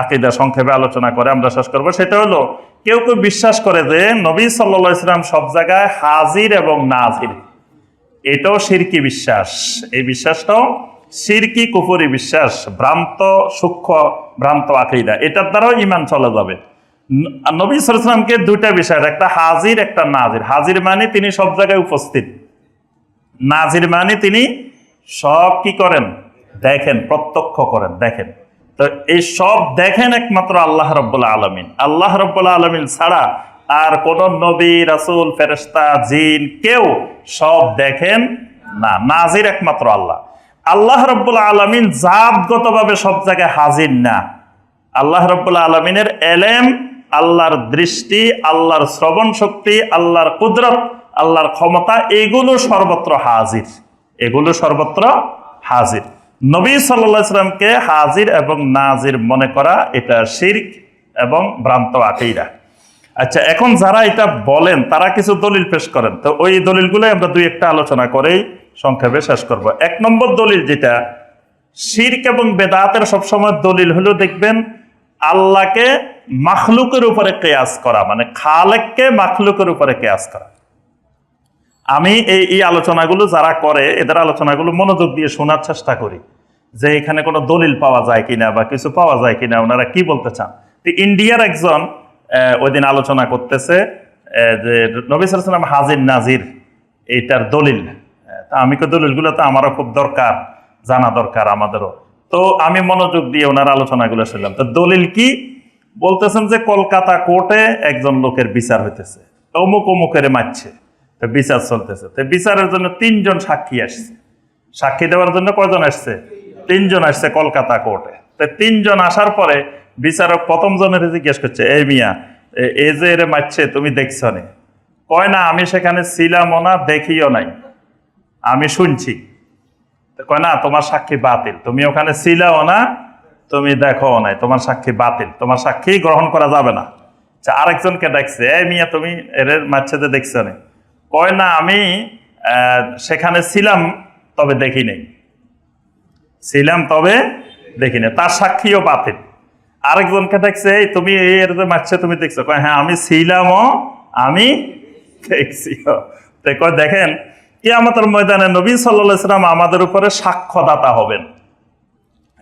A: আকীদা সংক্ষেপে আলোচনা করে আমরা শেষ করব। সেটা হলো কেউ কেউ বিশ্বাস করে যে নবী সাল্লাল্লাহু আলাইহি ওয়াসাল্লাম সব জায়গায় হাজির এবং নাজির। এটাও শিরকি বিশ্বাস। এই বিশ্বাসটাও শিরকি কুফরি বিশ্বাস, ভ্রান্ত সূক্ষ্ম ভ্রান্ত আকীদা। এটার দ্বারাও ঈমান চলে যাবে। নবী সাল্লাল্লাহু আলাইহি ওয়াসাল্লামকে দুইটা বিষয়, একটা হাজির একটা নাজির। হাজির মানে তিনি সব জায়গায় উপস্থিত, নাজির মানে তিনি সব কি করেন? দেখেন, প্রত্যক্ষ করেন, দেখেন। তো এই সব দেখেন একমাত্র আল্লাহ রাব্বুল আলামিন। আল্লাহ রাব্বুল আলামিন ছাড়া আর কোন নবী, রাসূল, ফেরেশতা, জিন কেউ সব দেখেন না। নাজির একমাত্র আল্লাহ। আল্লাহ রাব্বুল আলামিন জাতগতভাবে সব জায়গায় হাজির না। আল্লাহ রাব্বুল আলামিনের এলেম, আল্লাহর দৃষ্টি, আল্লাহর শ্রবণ শক্তি, আল্লাহর কুদরত, আল্লাহর ক্ষমতা, এগুলো সর্বত্র হাজির, এগুলো সর্বত্র হাজির। নবী সাল্লাল্লাহু আলাইহি ওয়াসাল্লামকে হাজির এবং নাজির মনে করা এটা শিরক এবং ভ্রান্ত আকীদা। আচ্ছা, এখন যারা এটা বলেন তারা কিছু দলিল পেশ করেন। তো ওই দলিলগুলো আমরা দুই একটা আলোচনা করেই সংক্ষেপে শেষ করব। এক নম্বর দলিল যেটা, শিরক এবং বেদাতের সবসময় দলিল হলো দেখবেন আল্লাহকে মাখলুকের উপরে কিয়াস করা, মানে খালেককে মাখলুকের উপরে কিয়াস করা। আমি এই আলোচনাগুলো যারা করে এদের আলোচনাগুলো মনোযোগ দিয়ে শোনার চেষ্টা করি যে এখানে কোনো দলিল পাওয়া যায় কিনা বা কিছু পাওয়া যায় কিনা, ওনারা কি বলতে চান। তো ইন্ডিয়ার একজন ওই দিন আলোচনা করতেছে যে নবী সাল্লাল্লাহু আলাইহি ওয়াসাল্লাম হাজির নাজির, এইটার দলিল। আমি তো দলিলগুলো তো আমারও খুব দরকার, জানা দরকার আমাদেরও। তো আমি মনোযোগ দিয়ে ওনার আলোচনাগুলো শুনলাম। তো দলিল কি বলতেছেন যে কলকাতা কোর্টে একজন লোকের বিচার হইতেছে, অমুক অমুকের মারছে, তো বিচার চলতেছে। তো বিচারের জন্য 3 জন সাক্ষী আসছে। সাক্ষী দেওয়ার জন্য কয়জন আসছে? 3 জন আসছে কলকাতা কোর্টে। তো 3 জন আসার পরে বিচারক প্রথম জনের জিজ্ঞেস করছে, এই মিয়া, এই যে এরে মারছে তুমি দেখছো না? কয় না, আমি সেখানে ছিলামও না, দেখিও নাই, আমি শুনছি। কয় না, তোমার সাক্ষী বাতিল, তুমি ওখানে ছিলাও না, তুমি দেখো নাই, তোমার সাক্ষী বাতিল, তোমার সাক্ষী গ্রহণ করা যাবে না। আচ্ছা, আরেকজনকে ডাকছে, এই মিয়া তুমি এর মারছে যে দেখছো না? কয় না, আমি সেখানে ছিলাম তবে দেখি নাই, ছিলাম তবে দেখি নাই, তার সাক্ষীও বাতিল। আরেকজনকে ডাকছে, এই তুমি এর যে মারছে তুমি দেখছো? কয় হ্যাঁ, আমি ছিলামও, আমি দেখছিও। তো কয় দেখেন, কিয়ামতের ময়দানে নবী সাল্লাল্লাহু আলাইহি ওয়াসাল্লাম আমাদের উপরে সাক্ষ্যদাতা হবেন।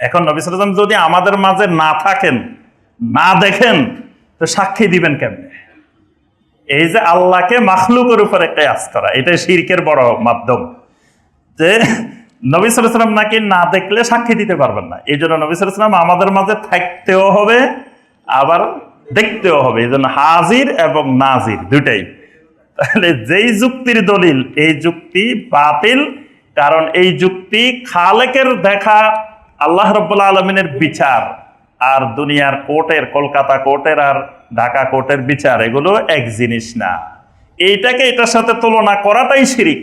A: এখন নবী সাল্লাল্লাহু আলাইহি ওয়াসাল্লাম যদি আমাদের মাঝে না থাকেন, না দেখেন, তো সাক্ষী দিবেন কেমনে? এই যে আল্লাহকে মাখলুকের উপরে কিয়াস করা, এটাই শিরকের বড় মাধ্যম। যে নবী সাল্লাল্লাহু আলাইহি ওয়াসাল্লাম নাকি না দেখলে সাক্ষী দিতে পারবেন না। এই জন্য নবী সাল্লাল্লাহু আলাইহি ওয়াসাল্লাম আমাদের মাঝে থাকতেও হবে, আবার দেখতেও হবে। এই জন্য হাজির এবং নাজির দুইটাই। তাহলে যেই যুক্তির দলিল, এই যুক্তি বাতিল। কারণ এই যুক্তি খালেকের দেখা, আল্লাহ রাব্বুল আলামিনের বিচার আর দুনিয়ার কোর্টের, কলকাতা কোর্টের আর ঢাকা কোর্টের বিচার, এগুলো এক জিনিস না। এইটাকে এটার সাথে তুলনা করাটাই শিরিক।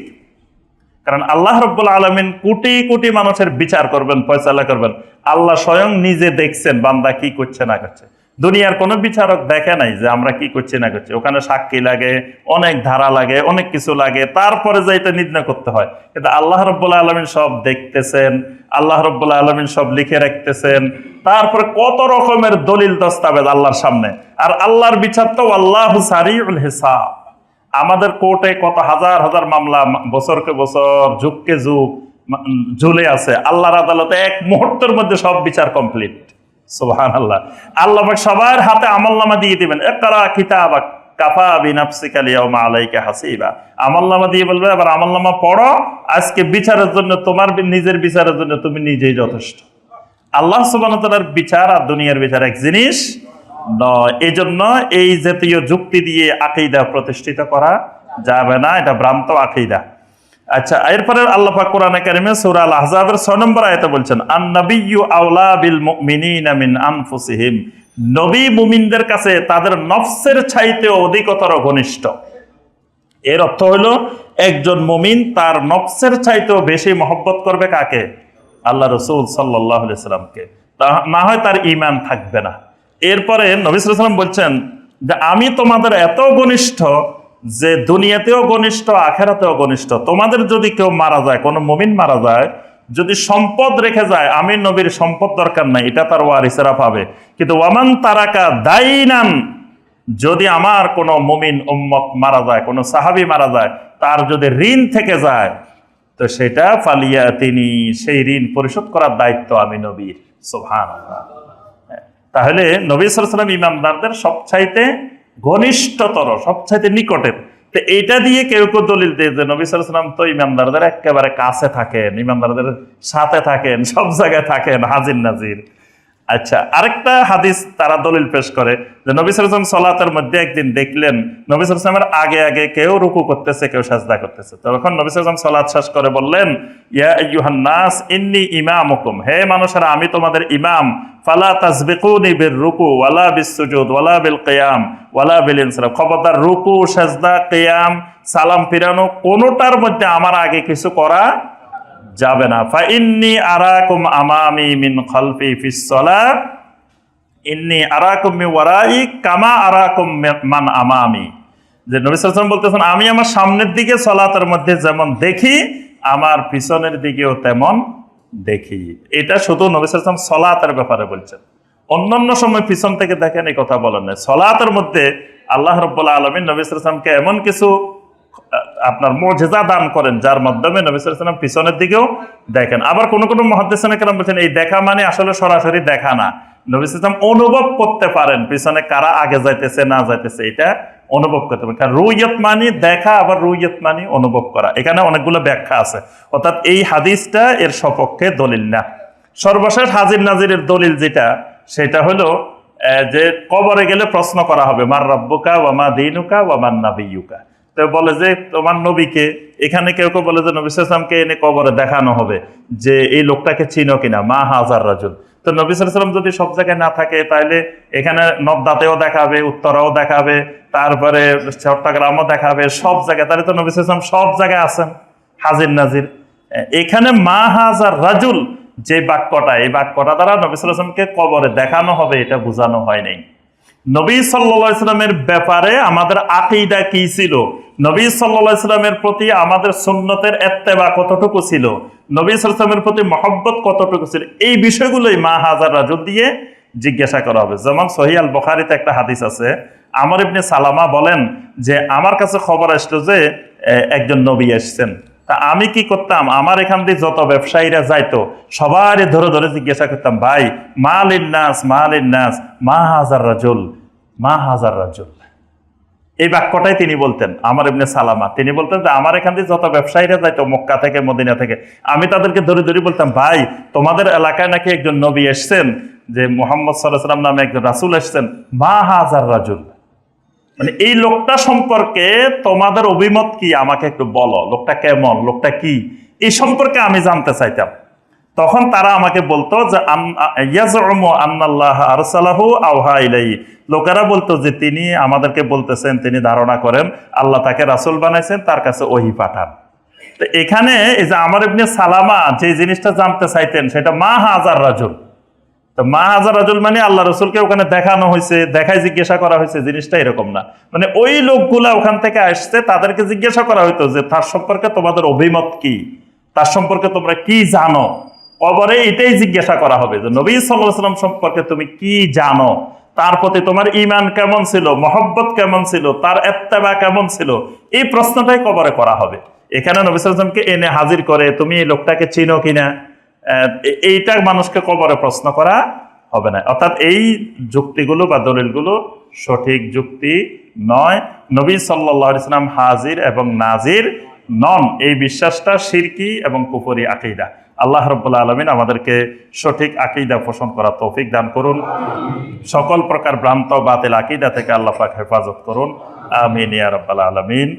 A: কারণ আল্লাহ রাব্বুল আলামিন কোটি কোটি মানুষের বিচার করবেন, ফয়সালা করবেন। আল্লাহ স্বয়ং নিজে দেখছেন বান্দা কি করছে না করছে। দুনিয়ার কোনো বিচারক দেখে নাই যে আমরা কি করছি না করছি। ওখানে সাক্ষী লাগে, অনেক ধারা লাগে, অনেক কিছু লাগে, তারপরে যে এটা নির্ণয় করতে হয়। কিন্তু আল্লাহ রাব্বুল আলামিন সব দেখতেছেন, আল্লাহ রাব্বুল আলামিন সব লিখে রাখতেছেন। তারপরে কত রকমের দলিল দস্তাবেজ আল্লাহর সামনে। আর আল্লাহর বিচার তো আল্লাহু সারিউল হিসাব। আমাদের কোর্টে কত হাজার হাজার মামলা বছরকে বছর, যুগকে যুগ ঝুলে আছে। আল্লাহর আদালতে এক মুহূর্তের মধ্যে সব বিচার কমপ্লিট। সুবহানাল্লাহ। আল্লাহ পাক সবার হাতে আমলনামা দিয়ে দিবেন, ইকরা কিতাবাক কাফা বিনাফসিকা লিয়াউমা আলাইকা হাসিবা, আমলনামা দিয়ে বলবে আবার আমলনামা পড়ো, আজকে বিচারের জন্য তোমার নিজের বিচারের জন্য তুমি নিজেই যথেষ্ট। আল্লাহ সুবহানাহু ওয়া তাআলার বিচার আর দুনিয়ার বিচার এক জিনিস নয়। এই জন্য এই জাতীয় যুক্তি দিয়ে আকীদা প্রতিষ্ঠিত করা যাবে না, এটা ভ্রান্ত আকীদা। আচ্ছা, এরপরে আল্লাহ পাক কোরআনে কারিমে সূরা আল আহজাবের 6 নম্বর আয়াতে বলছেন, আন-নাবিয়্যু আওলা বিল মুমিনিনা মিন আনফুসিহিম, নবী মুমিনদের কাছে তাদের নফসের চাইতে অধিকতর ঘনিষ্ঠ। এর অর্থ হলো একজন মুমিন তার নফসের চাইতেও বেশি মহব্বত করবে কাকে? আল্লাহ রাসূল সাল্লাল্লাহু আলাইহি সাল্লামকে, না হয় তার ঈমান থাকবে না। এরপরে নবী সাল্লাল্লাহু আলাইহি সাল্লাম বলছেন যে আমি তোমাদের এত ঘনিষ্ঠ যে দুনিয়াতেও ঘনিষ্ঠ, আখিরাতেও ঘনিষ্ঠ। তোমাদের যদি কেউ মারা যায়, কোনো মুমিন মারা যায়, যদি সম্পদ রেখে যায়, আমি নবীর সম্পদ দরকার নাই, এটা তার ওয়ারিসেরা পাবে। কিন্তু ওয়ামান তারাকা দাইনান, যদি আমার কোনো মুমিন উম্মত মারা যায়, কোনো সাহাবী মারা যায়, তার যদি ঋণ থেকে যায়, তো সেটা ফালিয়া তিনি সেই ঋণ পরিশোধ করার দায়িত্ব আমি নবীর। সুবহানাল্লাহ। তাহলে নবী সাল্লাল্লাহু আলাইহি ওয়াসাল্লাম ইমানদারদের সবচাইতে ঘনিষ্ঠতর, সবচাইতে নিকটের। তো এইটা দিয়ে কেউ কেউ দলিল দিয়ে যে নবী সাল্লাল্লাহু আলাইহি ওয়াসাল্লাম তো ইমানদারদের একেবারে কাছে থাকেন, ইমানদারদের সাথে থাকেন, সব জায়গায় থাকেন, হাজির নাজির। আচ্ছা, আরেকটা হাদিস তারা দলিল পেশ করে যে নবী সাল্লাল্লাহু আলাইহি ওয়াসাল্লাম সালাতের মধ্যে একদিন দেখলেন নবী সাল্লাল্লাহু আলাইহি ওয়াসাল্লামের আগে আগে কেউ রুকু করতেছে, কেউ সাজদা করতেছে। তখন নবী সাল্লাল্লাহু আলাইহি ওয়াসাল্লাম সালাত শেষ করে বললেন, ইয়া আইয়ুহান নাস ইন্নী ইমামুকুম, হে মানুষেরা আমি তোমাদের ইমাম, ফালা তাসবিকুনি বির রুকু ওয়ালা বিস সুজুদ ওয়ালা বিল কিয়াম ওয়ালা বিল ইনসিরাফ, খবরদার রুকু, সাজদা, কিয়াম, সালাম ফিরানো কোনোটার মধ্যে আমার আগে কিছু করা যাবে না। ফা ইন্নী আরাকুম আমামি মিন খালফি ফিস সালাত ইন্নী আরাকুম মিন ওয়ারাই কামা আরাকুম মান আমামি। যে নবী সাল্লাল্লাহু আলাইহি ওয়াসাল্লাম বলতেছেন আমি আমার সামনের দিকে সালাতের মধ্যে যেমন দেখি, আমার পিছনের দিকেও তেমন দেখি। এটা শুধু নবী সাল্লাল্লাহু আলাইহি ওয়াসাল্লাম সালাতের ব্যাপারে বলছেন, অন্যান্য সময় পিছন থেকে দেখেন এই কথা বলেন না। সালাতের মধ্যে আল্লাহ রাব্বুল আলামিন নবী সাল্লাল্লাহু আলাইহি ওয়াসাল্লামকে এমন কিছু আপনার মুজিজা দান করেন যার মাধ্যমে নবী সাল্লাল্লাহু আলাইহি ওয়াসাল্লাম পিছনের দিকেও দেখেন। আবার কোন কোন মুহাদ্দিসিনে কেরাম বলেছেন এই দেখা মানে আসলে সরাসরি দেখা না, নবী সাল্লাল্লাহু আলাইহি ওয়াসাল্লাম অনুভব করতে পারেন পিছনে কারা আগে যাইতেছে না যাইতেছে, এটা অনুভব করতে পারেন। কারণ রুইয়ত মানে দেখা, আবার রুইয়ত মানে অনুভব করা। এখানে অনেকগুলো ব্যাখ্যা আছে, অর্থাৎ এই হাদিসটা এর সপক্ষে দলিল না। সর্বশেষ হাজির নাজিরের দলিল যেটা, সেটা হলো যে কবরে গেলে প্রশ্ন করা হবে মার রাব্বুকা ওয়া মা দীনুকা ওয়া মান নাবিয়্যুকা। তো বলে যে তোমার নবীকে, এখানে কেউ কেউ বলে যে নবী সাল্লাল্লাহু আলাইহি ওয়াসাল্লামকে এনে কবরে দেখানো হবে যে এই লোকটাকে চিনো কিনা, মা হাজার রাজুল। তো নবী সাল্লাল্লাহু আলাইহি ওয়াসাল্লাম যদি সব জায়গায় না থাকে, তাহলে এখানে নবদাতেও দেখাবে, উত্তরাও দেখাবে, তারপরে চট্টগ্রামও দেখাবে, সব জায়গায়। তাহলে তো নবী সাল্লাল্লাহু আলাইহি ওয়াসাল্লাম সব জায়গায় আছেন, হাজির নাজির। এখানে মা হাজার রাজুল যে বাক্যটা, এই বাক্যটা দ্বারা নবী সাল্লাল্লাহু আলাইহি ওয়াসাল্লামকে কবরে দেখানো হবে এটা বোঝানো হয় নাই। নবী সাল্লাল্লাহু আলাইহি ওয়াসাল্লামের ব্যাপারে আমাদের আকীদা কি ছিল, নবী সাল্লাল্লাহু আলাইহি ওয়াসাল্লামের প্রতি আমাদের সুন্নতের ইত্তেবা কতটুকু ছিল, নবী সাল্লাল্লাহু আলাইহি ওয়াসাল্লামের প্রতি মহব্বত কতটুকু ছিল, এই বিষয়গুলোই মা হাজার রাজুল দিয়ে জিজ্ঞাসা করা হবে। যেমন সহিহ আল বুখারীতে একটা হাদিস আছে, আমর ইবনে সালামা বলেন যে আমার কাছে খবর আসলো যে একজন নবী আসছেন। তা আমি কি করতাম, আমার এখান দিয়ে যত ব্যবসায়ীরা যাইতো সবারই ধরে ধরে জিজ্ঞাসা করতাম, ভাই মালিন নাস মালিন নাস মা হাজার রাজুল মা হাজার রাজুল। এই বাক্যটাই তিনি বলতেন, আমর ইবনে সালামা। তিনি বলতেন যে আমার এখান দিয়ে যত ব্যবসায়ীরা যাইতো মক্কা থেকে মদিনা থেকে, আমি তাদেরকে ধরে ধরে বলতাম, ভাই তোমাদের এলাকায় নাকি একজন নবী এসছেন, যে মুহাম্মদ সাল্লাল্লাহু আলাইহি ওয়াসাল্লাম নামে একজন রাসূল এসছেন, মা হাজার রাজুল। মানে এই লোকটা সম্পর্কে তোমাদের অভিমত কি, আমাকে একটু বলো, লোকটা কেমন, লোকটা কি, এই সম্পর্কে আমি জানতে চাইতাম। তখন তারা আমাকে বলতো যে ইয়াজউমু আন্নাল্লাহ আরসালাহু আওহা ইলাইহি, লোকেরা বলতো যে তিনি আমাদেরকে বলতেছেন, তিনি ধারণা করেন আল্লাহ তাকে রাসূল বানাইছেন, তার কাছে ওহী পাঠান। তো এখানে এই যে আমর ইবনে সালামা যে জিনিসটা জানতে চাইতেন সেটা মা হাজার রাজুল। তো মা হাজার রাজুল মানে আল্লাহ রসুলকে ওখানে দেখানো হয়েছে, দেখায় জিজ্ঞাসা করা হয়েছে, জিনিসটা এরকম না। মানে ওই লোকগুলা ওখান থেকে আসছে, তাদেরকে জিজ্ঞাসা করা হইতো যে তার সম্পর্কে তোমাদের অভিমত কি, তার সম্পর্কে তোমরা কি জানো। কবরে এটাই জিজ্ঞাসা করা হবে যে নবী সাল্লাল্লাহু আলাইহি ওয়াসাল্লাম সম্পর্কে তুমি কি জানো, তার প্রতি তোমার ঈমান কেমন ছিল, মহব্বত কেমন ছিল, তার ইত্তেবা কেমন ছিল, এই প্রশ্নটাই কবরে করা হবে। এখানে নবী সাল্লাল্লাহু আলাইহি ওয়াসাল্লামকে এনে হাজির করে তুমি এই লোকটাকে চিনো কিনা, এইটা মানুষকে কবরে প্রশ্ন করা হবে না। অর্থাৎ এই যুক্তিগুলো বা দলিলগুলো সঠিক যুক্তি নয়। নবী সাল্লাল্লাহু আলাইহি সাল্লাম হাজির এবং নাজির নন, এই বিশ্বাসটা শিরকি এবং কুফরি আকীদা। আল্লাহ রাব্বুল আলামিন আমাদেরকে সঠিক আকীদা পোষণ করার তৌফিক দান করুন, সকল প্রকার ভ্রান্ত বাতিল আকীদা থেকে আল্লাহ পাক হেফাজত করুন। আমিন ইয়া রাব্বাল আলামিন।